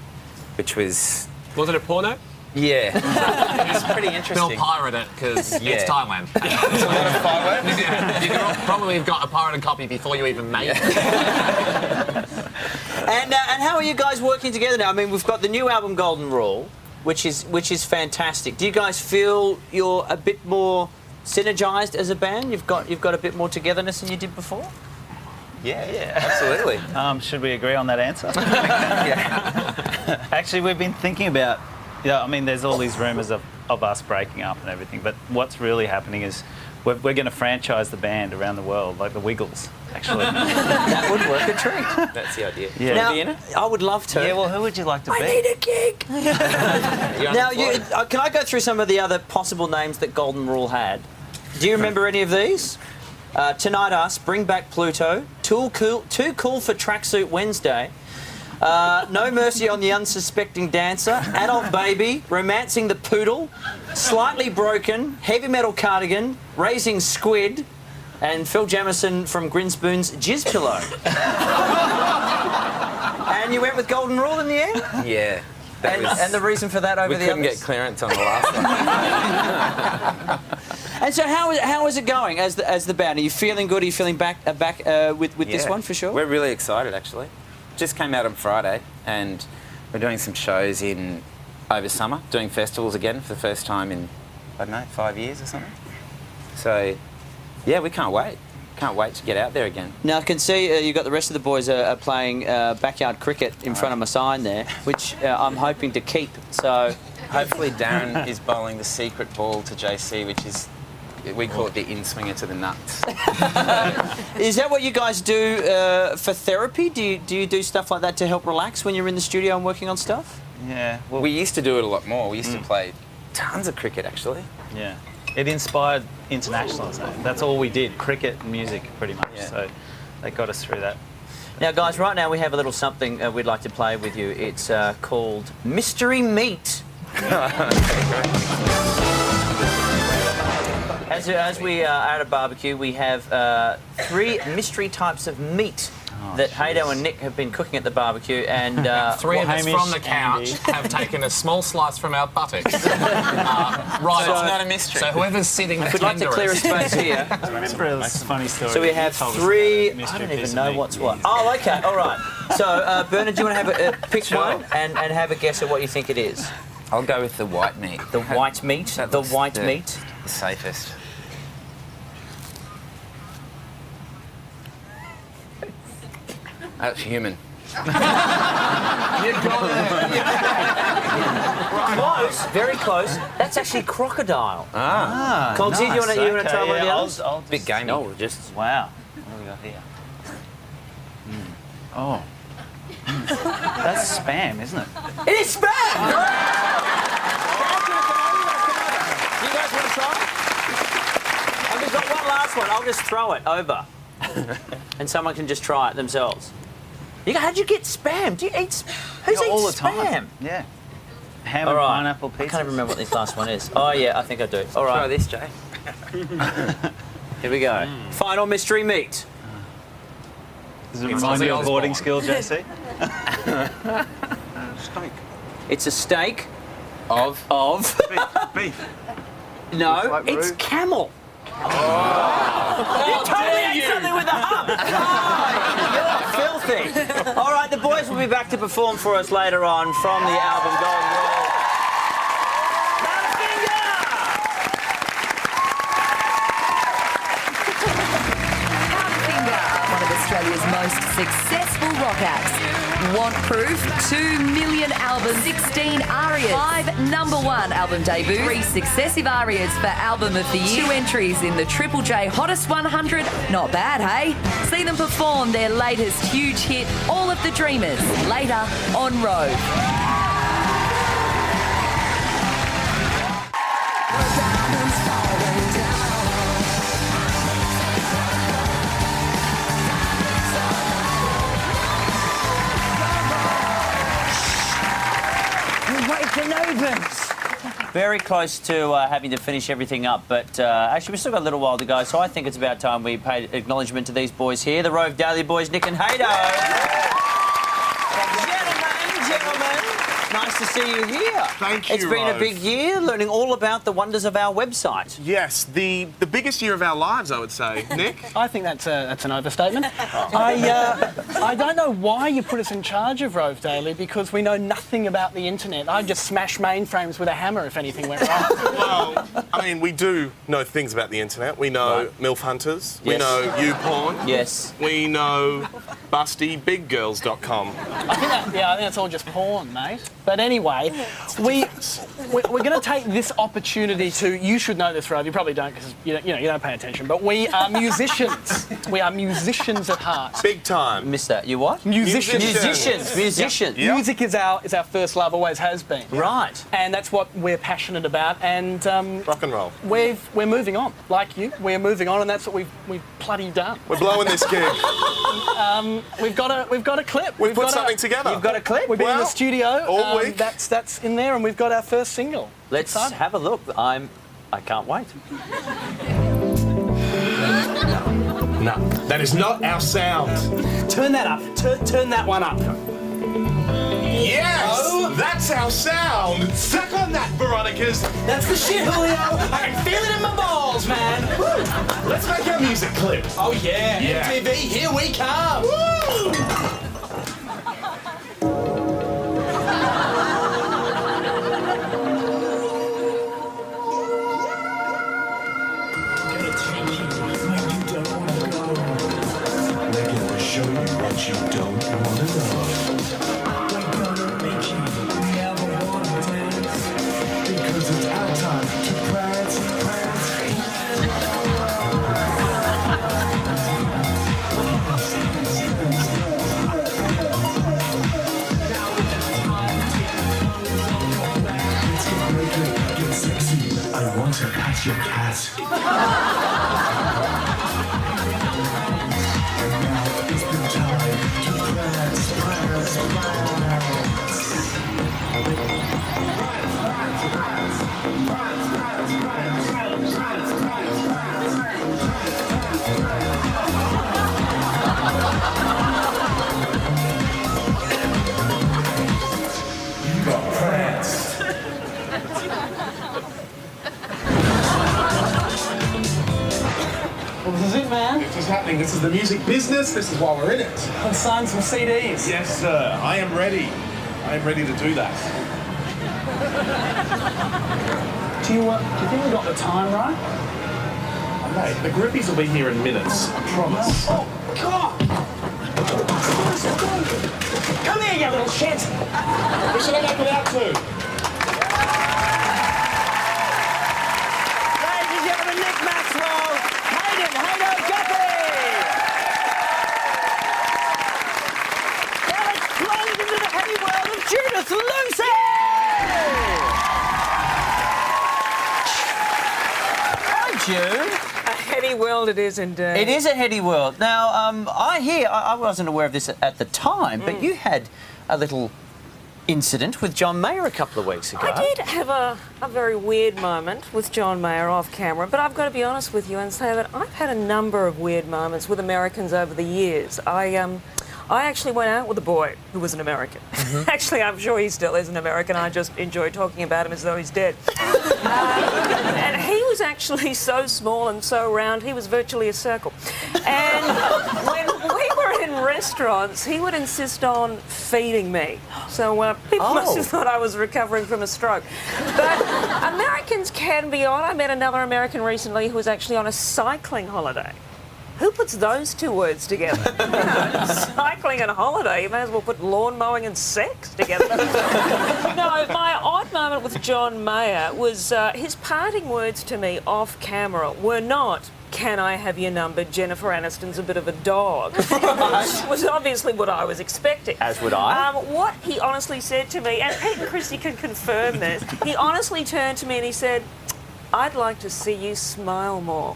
which was... Was it a porno? Yeah. It was pretty interesting. They'll pirate it because Yeah. it's Thailand. You could probably have got a pirated copy before you even made it. And how are you guys working together now? I mean, we've got the new album Golden Rule, which is fantastic. Do you guys feel you're a bit more synergised as a band? You've got a bit more togetherness than you did before? Yeah, absolutely. Should we agree on that answer? Actually, we've been thinking about, I mean, there's all these rumours of us breaking up and everything, but what's really happening is we're going to franchise the band around the world, like the Wiggles, actually. That would work a treat. That's the idea. Yeah. Now, Be in it? I would love to. Yeah, well, who would you like to be? I need a gig. Now, can I go through some of the other possible names that Golden Rule had? Do you remember any of these? Tonight Us, Bring Back Pluto, Too Cool for Tracksuit Wednesday, No Mercy on the Unsuspecting Dancer, Adult Baby, Romancing the Poodle, Slightly Broken, Heavy Metal Cardigan, Raising Squid, and Phil Jamieson from Grinspoon's Jizz Pillow. And you went with Golden Rule in the end? Yeah. And the reason for that over the others? We couldn't get clearance on the last one. And so how is it going as the band? Are you feeling good? Are you feeling back with this one for sure? We're really excited, actually. Just came out on Friday, and we're doing some shows over summer, doing festivals again for the first time in, I don't know, 5 years or something. So, yeah, we can't wait. Can't wait to get out there again. Now I can see you've got the rest of the boys are playing backyard cricket in front of my sign there, which I'm hoping to keep. So hopefully Darren is bowling the secret ball to JC, which is, we call it the in-swinger to the nuts. Is that what you guys do for therapy? Do you do stuff like that to help relax when you're in the studio and working on stuff? Yeah. Well, we used to do it a lot more. We used to play tons of cricket, actually. Yeah. It inspired internationalism. That's all we did, cricket and music, pretty much. Yeah. So they got us through that. Now, guys, right now we have a little something we'd like to play with you. It's called Mystery Meat. As we are at a barbecue, we have 3 mystery types of meat that Haydo and Nick have been cooking at the barbecue, and Three of us from the couch have taken a small slice from our buttocks. Right, so it's not a mystery. So whoever's sitting the we'd like to clear a space here. I remember this funny story. So we have 3. I don't even know what's what. Oh, okay, all right. So Bernard, do you want to have pick one and have a guess at what you think it is? I'll go with the white meat. The white meat. The white meat. The safest. That's human. Close, very close. That's actually crocodile. Cogsy, nice. you want to try one of the others? I'll Bit gamey. No, just wow. What do we got here? Oh. That's spam, isn't it? It is spam! You guys want to try? I've just got one last one. I'll just throw it over. And someone can just try it themselves. How'd you get spam? Do you eat Who's eats all the spam? time. Yeah. Ham All and right. pineapple pizza. I can't even remember what this last one is. Oh, yeah, I think I do. All right. Try this, Jay. Here we go. Final mystery meat. Does it remind you of boarding school, Jesse? Steak. It's a steak. Of? Beef. No, Like it's Rove? camel. Oh. You totally ate something with a hump. You're filthy. All right, the boys will be back to perform for us later on from the album Golden Rule. Powderfinger are one of Australia's most successful rock acts. Want proof? 2 million albums, 16 arias, 5 #1 album debuts, 3 successive arias for Album of the Year, 2 entries in the Triple J Hottest 100. Not bad, hey? See them perform their latest huge hit, All of the Dreamers, later on Rove. Very close to having to finish everything up, but actually we've still got a little while to go, so I think it's about time we paid acknowledgement to these boys here, the Rove Daily boys, Nick and Hato. Gentlemen, nice to see you here. Thank you, It's been Rove. a big year, learning all about the wonders of our website. Yes, the biggest year of our lives, I would say. Nick? I think that's an overstatement. I don't know why you put us in charge of Rove Daily, because we know nothing about the internet. I'd just smash mainframes with a hammer if anything went wrong. Well, I mean, we do know things about the internet. We know MILF Hunters. We Yes. know YouPorn. Yes. We know BustyBigGirls.com. I think that's all just porn, mate. But anyway, we're going to take this opportunity to. You should know this, Rove. You probably don't, because you don't pay attention. But we are musicians. We are musicians at heart. Big time. Missed that. You what? Musicians. Musicians. Yeah. Music is our first love. Always has been. Right. And that's what we're passionate about. And rock and roll. We're moving on, like you. We're moving on, and that's what we've bloody done. We're blowing this gig. We've got a clip. We've put something together. You've got a clip? We've been in the studio all week. That's in there, and we've got our first single. Let's have a look. I can't wait. No, that is not our sound. Turn that up. Turn that one up. Yes, that's our sound. Suck on that, Veronicas. That's the shit, Julio. I can feel it in my balls, man. Woo. Let's make our music clip. Oh yeah. MTV, here we come. Woo. Show you what you don't want to know. We're gonna make you never want to dance, because it's our time to prance, prance. Let's get naked, get sexy. I want to catch your cat. Well, this is it, man. This is happening. This is the music business. This is why we're in it. Let's sign some CDs. Yes, sir. I am ready. I am ready to do that. Do you think we got the time right? Mate, the groupies will be here in minutes. I promise. Oh, God! Come here, you little shit! Who should I make it out to? Ladies and gentlemen, Nick Maxwell, Hayden Hato Guppy! Now let's plunge into the heady world of Judith Lucy! Hi, Jude. A heady world it is indeed. It is a heady world. Now, I wasn't aware of this at the time, but you had a little incident with John Mayer a couple of weeks ago. I did have a very weird moment with John Mayer off camera, but I've got to be honest with you and say that I've had a number of weird moments with Americans over the years. I actually went out with a boy who was an American. Actually, I'm sure he still is an American. I just enjoy talking about him as though he's dead. And he was actually so small and so round, he was virtually a circle. And when we were in restaurants, he would insist on feeding me. So people must have thought I was recovering from a stroke. But Americans can be odd. I met another American recently who was actually on a cycling holiday. Who puts those two words together? Cycling and holiday. You may as well put lawn mowing and sex together. No, my odd moment with John Mayer was his parting words to me off camera were not, "Can I have your number? Jennifer Aniston's a bit of a dog." Which was obviously what I was expecting. As would I. What he honestly said to me, and Pete and Christy can confirm this, he honestly turned to me and he said, "I'd like to see you smile more."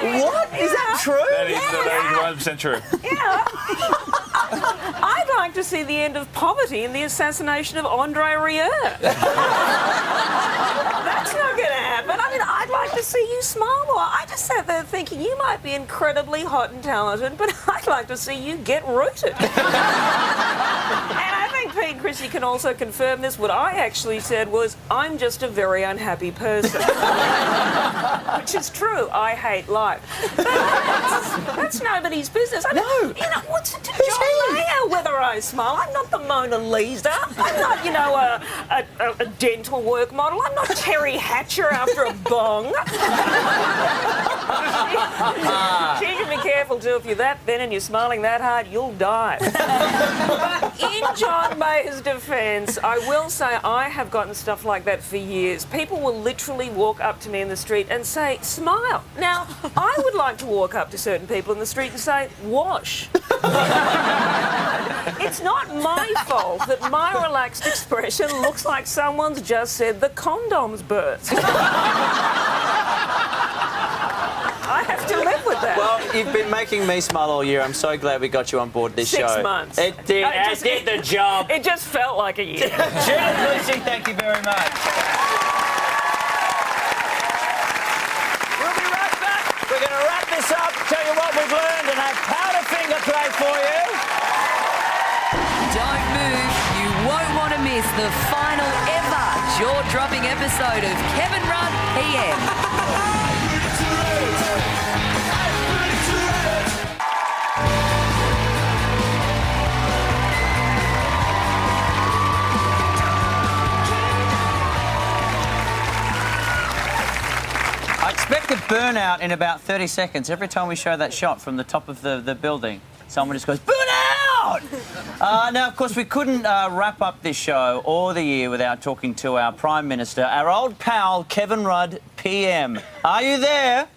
What? Is that true? That is 100% true. Yeah. I'd like to see the end of poverty and the assassination of Andre Rieu. That's not going to happen. I mean, I'd like to see you smile more. I just sat there thinking you might be incredibly hot and talented, but I'd like to see you get rooted. And I think Pete and Chrissy can also confirm this. What I actually said was, "I'm just a very unhappy person." Which is true. I hate life. But that's nobody's business. You know, what's it to John Mayer whether I smile? I'm not the Mona Lisa. I'm not, you know, a dental work model. I'm not Terry Hatcher after a bong. She can be careful too. If you're that thin and you're smiling that hard, you'll die. But in John Mayer's defence, I will say I have gotten stuff like that for years. People will literally walk up to me in the street and say, "Smile." Now, I would like to walk up to certain people in the street and say, "Wash." It's not my fault that my relaxed expression looks like someone's just said the condom's burst. I have to live with that. Well, you've been making me smile all year. I'm so glad we got you on board this show. 6 months. It did. It did the job. It just felt like a year. Judith Lucy, thank you very much. We'll be right back. We're going to wrap this up, tell you what we've learned, and have Powderfinger play for you. Don't move. You won't want to miss the final ever jaw-dropping episode of Kevin Rudd PM. I expect a burnout in about 30 seconds. Every time we show that shot from the top of the building, someone just goes, "Burnout!" Now, of course, we couldn't wrap up this show or the year without talking to our Prime Minister, our old pal, Kevin Rudd, PM. Are you there?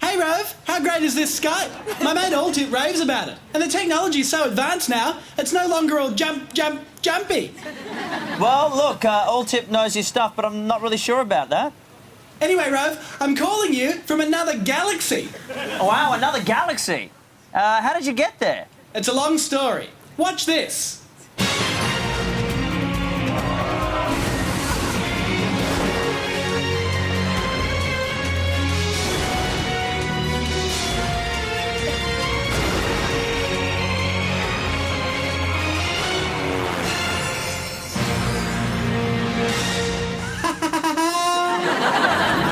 Hey, Rove, how great is this Skype? My mate Alltip raves about it. And the technology's so advanced now, it's no longer all jumpy. Well, look, Alltip knows his stuff, but I'm not really sure about that. Anyway, Rove, I'm calling you from another galaxy. Oh, wow, another galaxy. How did you get there? It's a long story. Watch this.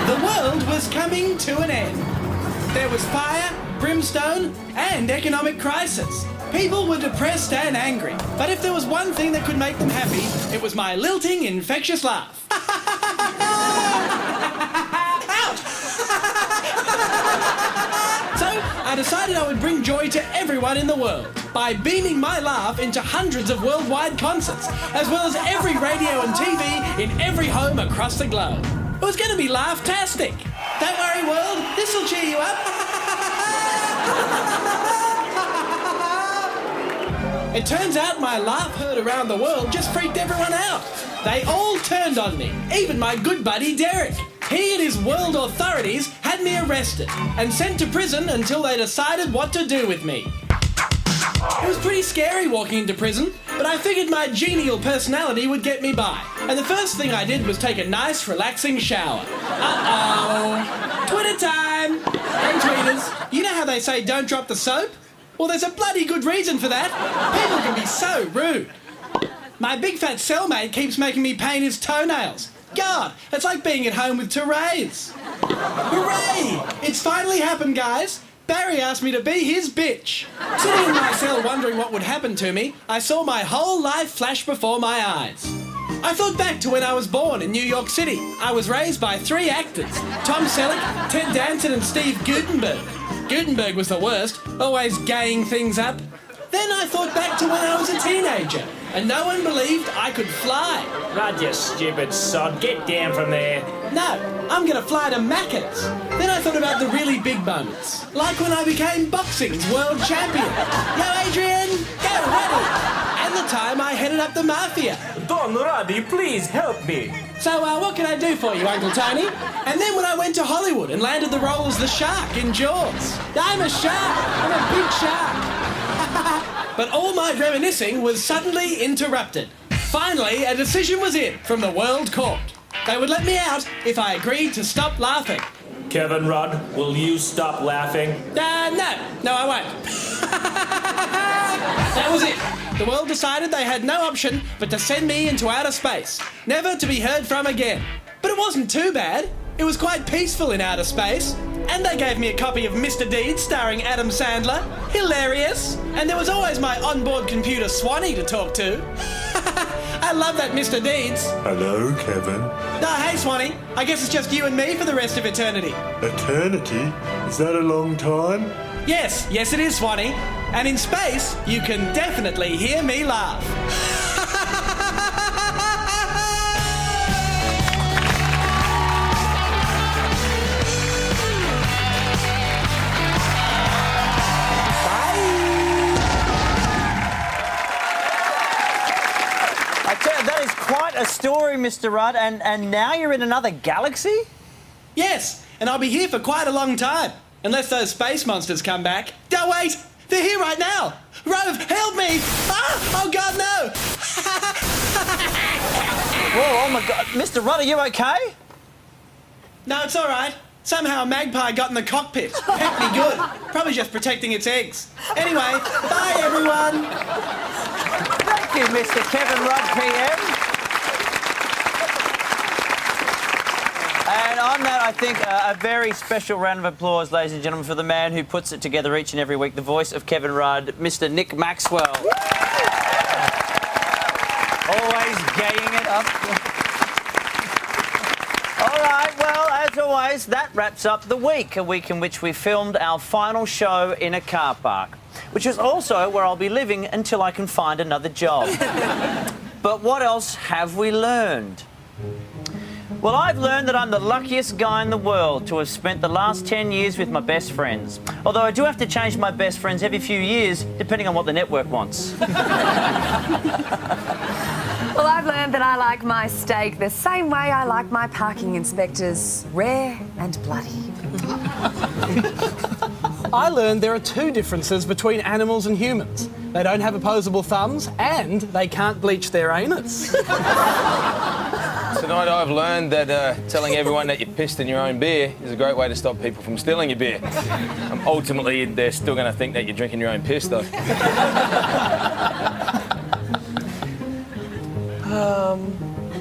The world was coming to an end. There was fire, brimstone, and economic crisis. People were depressed and angry. But if there was one thing that could make them happy, it was my lilting, infectious laugh. Out! So I decided I would bring joy to everyone in the world by beaming my laugh into hundreds of worldwide concerts, as well as every radio and TV in every home across the globe. It was going to be laugh-tastic. Don't worry, world, this'll cheer you up. It turns out my laugh heard around the world just freaked everyone out. They all turned on me, even my good buddy Derek. He and his world authorities had me arrested and sent to prison until they decided what to do with me. It was pretty scary walking into prison, but I figured my genial personality would get me by. And the first thing I did was take a nice, relaxing shower. Uh-oh. Twitter time! Hey, tweeters, you know how they say don't drop the soap? Well, there's a bloody good reason for that. People can be so rude. My big fat cellmate keeps making me paint his toenails. God, it's like being at home with Therese. Hooray! It's finally happened, guys. Barry asked me to be his bitch. Sitting in my cell wondering what would happen to me, I saw my whole life flash before my eyes. I thought back to when I was born in New York City. I was raised by 3 actors, Tom Selleck, Ted Danson and Steve Guttenberg. Guttenberg was the worst, always gaying things up. Then I thought back to when I was a teenager, and no one believed I could fly. Rod, you stupid sod. Get down from there. No, I'm going to fly to Macca's. Then I thought about the really big moments, like when I became boxing's world champion. Yo, Adrian, go ready. And the time I headed up the mafia. Don Roddy, please help me. So, what can I do for you, Uncle Tony? And then when I went to Hollywood and landed the role as the shark in Jaws. I'm a shark. I'm a big shark. But all my reminiscing was suddenly interrupted. Finally, a decision was in from the World Court. They would let me out if I agreed to stop laughing. Kevin Rudd, will you stop laughing? No, I won't. That was it. The world decided they had no option but to send me into outer space, never to be heard from again. But it wasn't too bad. It was quite peaceful in outer space. And they gave me a copy of Mr. Deeds starring Adam Sandler. Hilarious. And there was always my onboard computer Swanee to talk to. I love that Mr. Deeds. Hello, Kevin. Hey, Swanee. I guess it's just you and me for the rest of eternity. Eternity? Is that a long time? Yes, it is, Swanee. And in space, you can definitely hear me laugh. That is quite a story, Mr. Rudd, and now you're in another galaxy? Yes, and I'll be here for quite a long time, unless those space monsters come back. Oh, wait, they're here right now. Rove, help me! Ah, oh, God, no! Whoa, oh, my God. Mr. Rudd, are you okay? No, it's all right. Somehow a magpie got in the cockpit. Pecked me good. Probably just protecting its eggs. Anyway, bye, everyone. Thank you, Mr. Kevin Rudd, PM. And on that, I think a very special round of applause, ladies and gentlemen, for the man who puts it together each and every week, the voice of Kevin Rudd, Mr. Nick Maxwell. Always gaying it up. All right, well, as always, that wraps up the week, a week in which we filmed our final show in a car park, which is also where I'll be living until I can find another job. But what else have we learned? Well, I've learned that I'm the luckiest guy in the world to have spent the last 10 years with my best friends. Although I do have to change my best friends every few years, depending on what the network wants. Well, I've learned that I like my steak the same way I like my parking inspectors, rare and bloody. I learned there are 2 differences between animals and humans. They don't have opposable thumbs and they can't bleach their anus. Tonight I've learned that telling everyone that you pissed in your own beer is a great way to stop people from stealing your beer. Ultimately, they're still going to think that you're drinking your own piss, though.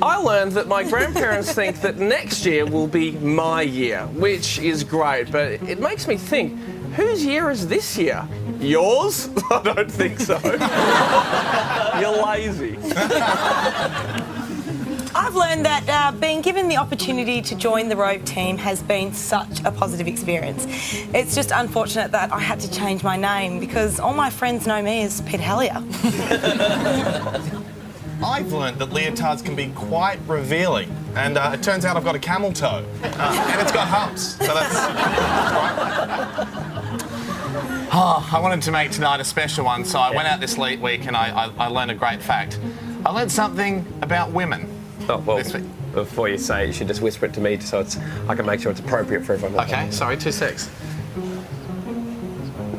I learned that my grandparents think that next year will be my year, which is great, but it makes me think, whose year is this year? Yours? I don't think so. You're lazy. I've learned that being given the opportunity to join the Rove team has been such a positive experience. It's just unfortunate that I had to change my name because all my friends know me as Pete Hellier. I've learned that leotards can be quite revealing, and it turns out I've got a camel toe, and it's got humps, so that's Oh, I wanted to make tonight a special one, so I went out this week and I learned a great fact. I learned something about women. Oh, well, before you say it, you should just whisper it to me so I can make sure it's appropriate for everyone. Okay, sorry, 2 secs.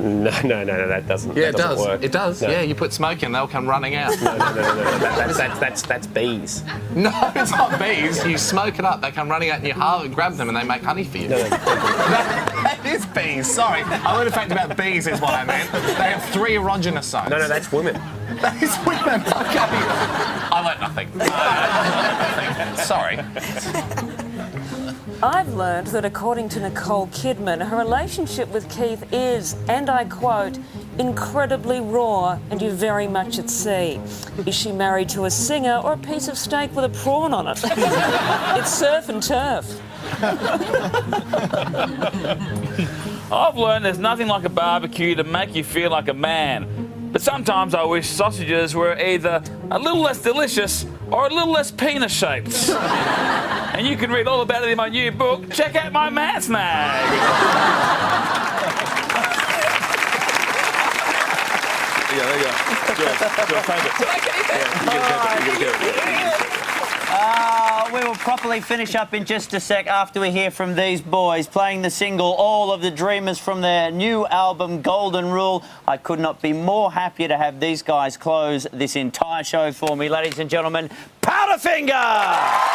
No, that doesn't. Yeah, that doesn't work. It does. No. Yeah, you put smoke in, they'll come running out. No. That's bees. No, it's not bees. You smoke it up, they come running out and you grab them and they make honey for you. No. That is bees. Sorry, I learned a fact about bees is what I meant. They have 3 erogenous zones. No, that's women. That is women. Okay. I learnt nothing. Sorry. I've learned that according to Nicole Kidman, her relationship with Keith is, and I quote, incredibly raw and you're very much at sea. Is she married to a singer or a piece of steak with a prawn on it? It's surf and turf. I've learned there's nothing like a barbecue to make you feel like a man. But sometimes I wish sausages were either a little less delicious or a little less penis-shaped. And you can read all about it in my new book. Check out my man snag. Yeah, there you go. Good. Take it. We will properly finish up in just a sec after we hear from these boys playing the single All of the Dreamers from their new album Golden Rule. I could not be more happier to have these guys close this entire show for me. Ladies and gentlemen, Powderfinger!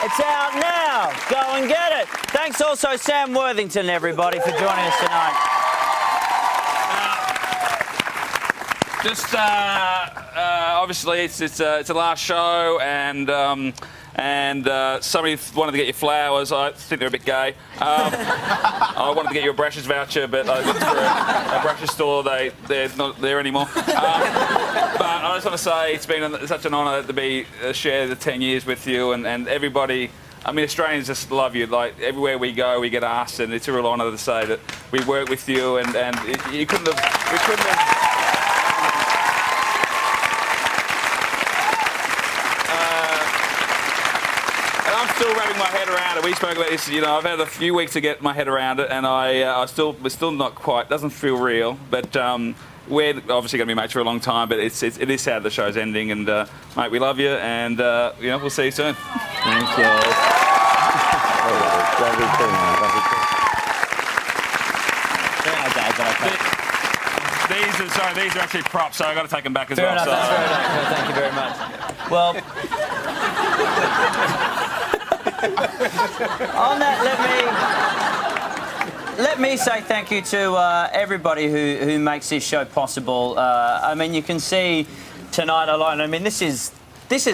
It's out now. Go and get it. Thanks also Sam Worthington, everybody, for joining us tonight. Just obviously it's a last show, and somebody wanted to get you flowers. I think they're a bit gay. I wanted to get you a brushes voucher, but I looked for a brushes store. They're not there anymore. But I just want to say it's been such an honour to be share the 10 years with you, and everybody. I mean, Australians just love you. Like, everywhere we go, we get asked, and it's a real honour to say that we work with you, and you couldn't have. We couldn't have. Still wrapping my head around it. We spoke about this. You know, I've had a few weeks to get my head around it, and we're still not quite. Doesn't feel real, but we're obviously going to be mates for a long time. But it is sad the show's ending, and mate, we love you, and you know, we'll see you soon. Thank you. These are actually props, so I've got to take them back as Fair well. enough, that's very nice. No, thank you very much. Well. On that, let me say thank you to everybody who makes this show possible. I mean, you can see tonight alone. I mean, this is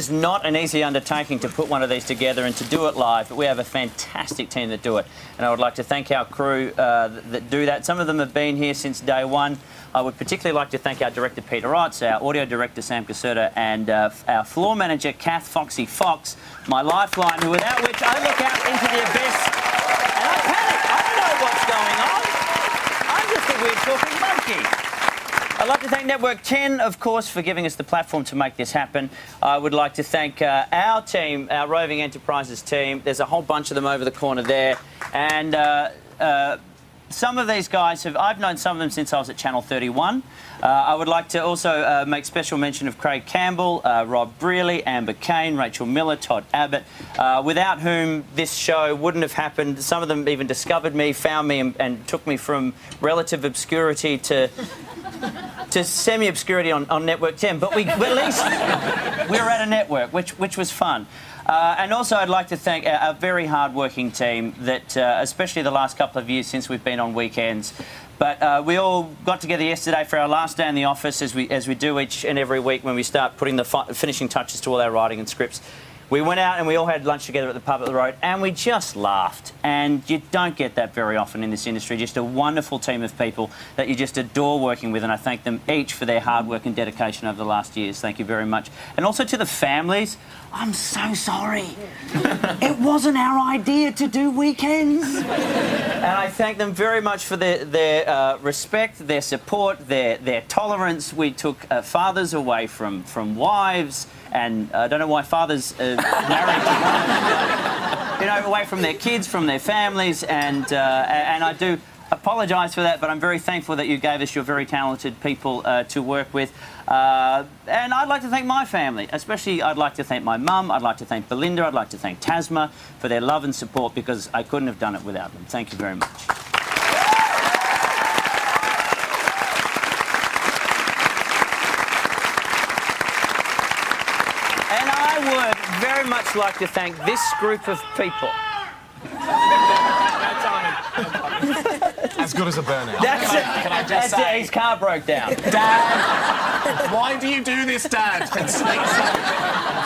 not an easy undertaking to put one of these together and to do it live. But we have a fantastic team that do it, and I would like to thank our crew that do that. Some of them have been here since day one. I would particularly like to thank our director, Peter Wrights, our audio director, Sam Caserta, and our floor manager, Kath Foxy Fox, my lifeline, without which I look out into the abyss and I panic. I don't know what's going on. I'm just a weird talking monkey. I'd like to thank Network 10, of course, for giving us the platform to make this happen. I would like to thank our team, our Roving Enterprises team. There's a whole bunch of them over the corner there. And some of these guys I've known some of them since I was at Channel 31. I would like to also make special mention of Craig Campbell, Rob Brearley, Amber Kane, Rachel Miller, Todd Abbott, without whom this show wouldn't have happened. Some of them even discovered me, found me, and took me from relative obscurity to semi-obscurity on Network 10. But at least we were at a network, which was fun. And also I'd like to thank a very hard-working team that, especially the last couple of years since we've been on weekends. But we all got together yesterday for our last day in the office, as we do each and every week when we start putting the finishing touches to all our writing and scripts. We went out and we all had lunch together at the pub at the road, and we just laughed. And you don't get that very often in this industry. Just a wonderful team of people that you just adore working with, and I thank them each for their hard work and dedication over the last years. Thank you very much. And also to the families, I'm so sorry. It wasn't our idea to do weekends. And I thank them very much for their respect, their support, their tolerance. We took fathers away from wives, and I don't know why fathers married to wives, away from their kids, from their families, and I do apologise for that, but I'm very thankful that you gave us your very talented people to work with. And I'd like to thank my family, especially I'd like to thank my mum, I'd like to thank Belinda, I'd like to thank Tasma for their love and support, because I couldn't have done it without them. Thank you very much. And I would very much like to thank this group of people. As good as a burnout. That's it. Can I just say? His car broke down. Dad, why do you do this, Dad? I'm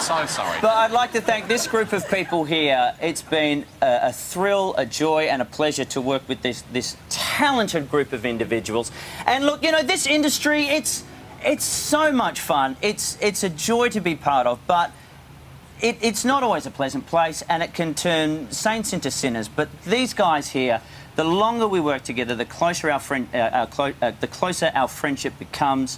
so sorry. But I'd like to thank this group of people here. It's been a thrill, a joy, and a pleasure to work with this talented group of individuals. And look, this industry, it's so much fun. It's a joy to be part of, but it's not always a pleasant place, and it can turn saints into sinners. But these guys here, the longer we work together, the closer our friendship becomes.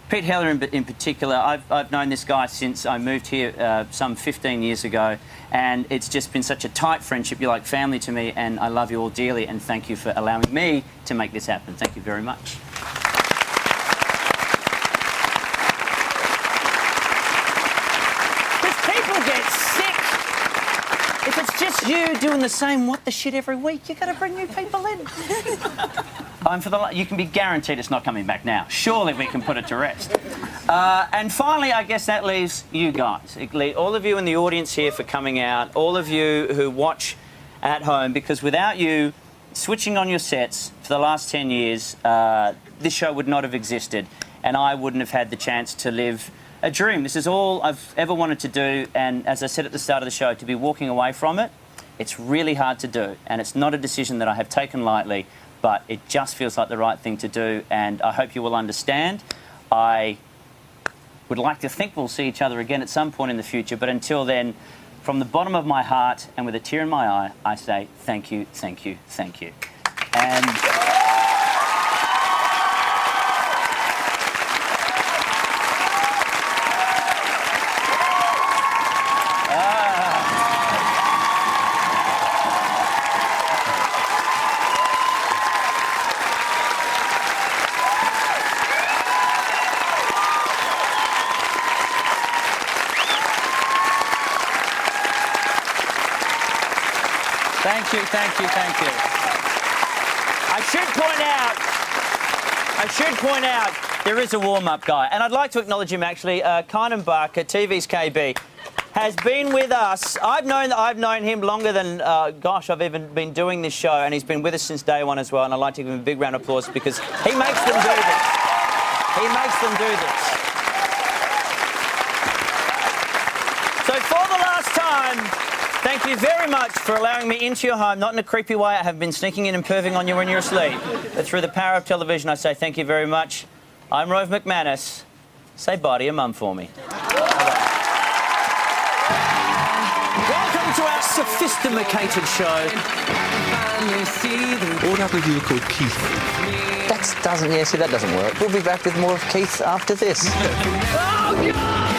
Pete Heller in particular, I've known this guy since I moved here some 15 years ago, and it's just been such a tight friendship. You're like family to me, and I love you all dearly, and thank you for allowing me to make this happen. Thank you very much. If it's just you doing the same what the shit every week, you've got to bring new people in. You can be guaranteed it's not coming back now. Surely we can put it to rest. And finally, I guess that leaves you guys. All of you in the audience here for coming out, all of you who watch at home, because without you switching on your sets for the last 10 years, this show would not have existed, and I wouldn't have had the chance to live a dream. This is all I've ever wanted to do, and as I said at the start of the show, to be walking away from it, it's really hard to do, and it's not a decision that I have taken lightly, but it just feels like the right thing to do, and I hope you will understand. I would like to think we'll see each other again at some point in the future, but until then, from the bottom of my heart and with a tear in my eye, I say thank you, thank you, thank you. And thank you, thank you, thank you. I should point out, there is a warm-up guy, and I'd like to acknowledge him actually. Kynan Barker, TV's KB, has been with us. I've known him longer than, gosh, I've even been doing this show, and he's been with us since day one as well, and I'd like to give him a big round of applause because he makes them do this. He makes them do this. So for the last time, thank you very much for allowing me into your home, not in a creepy way. I have been sneaking in and perving on you when you're asleep. But through the power of television, I say thank you very much. I'm Rove McManus. Say bye to your mum for me. Welcome to our sophisticated show. What happened to you called Keith? That doesn't work. We'll be back with more of Keith after this. Oh, God!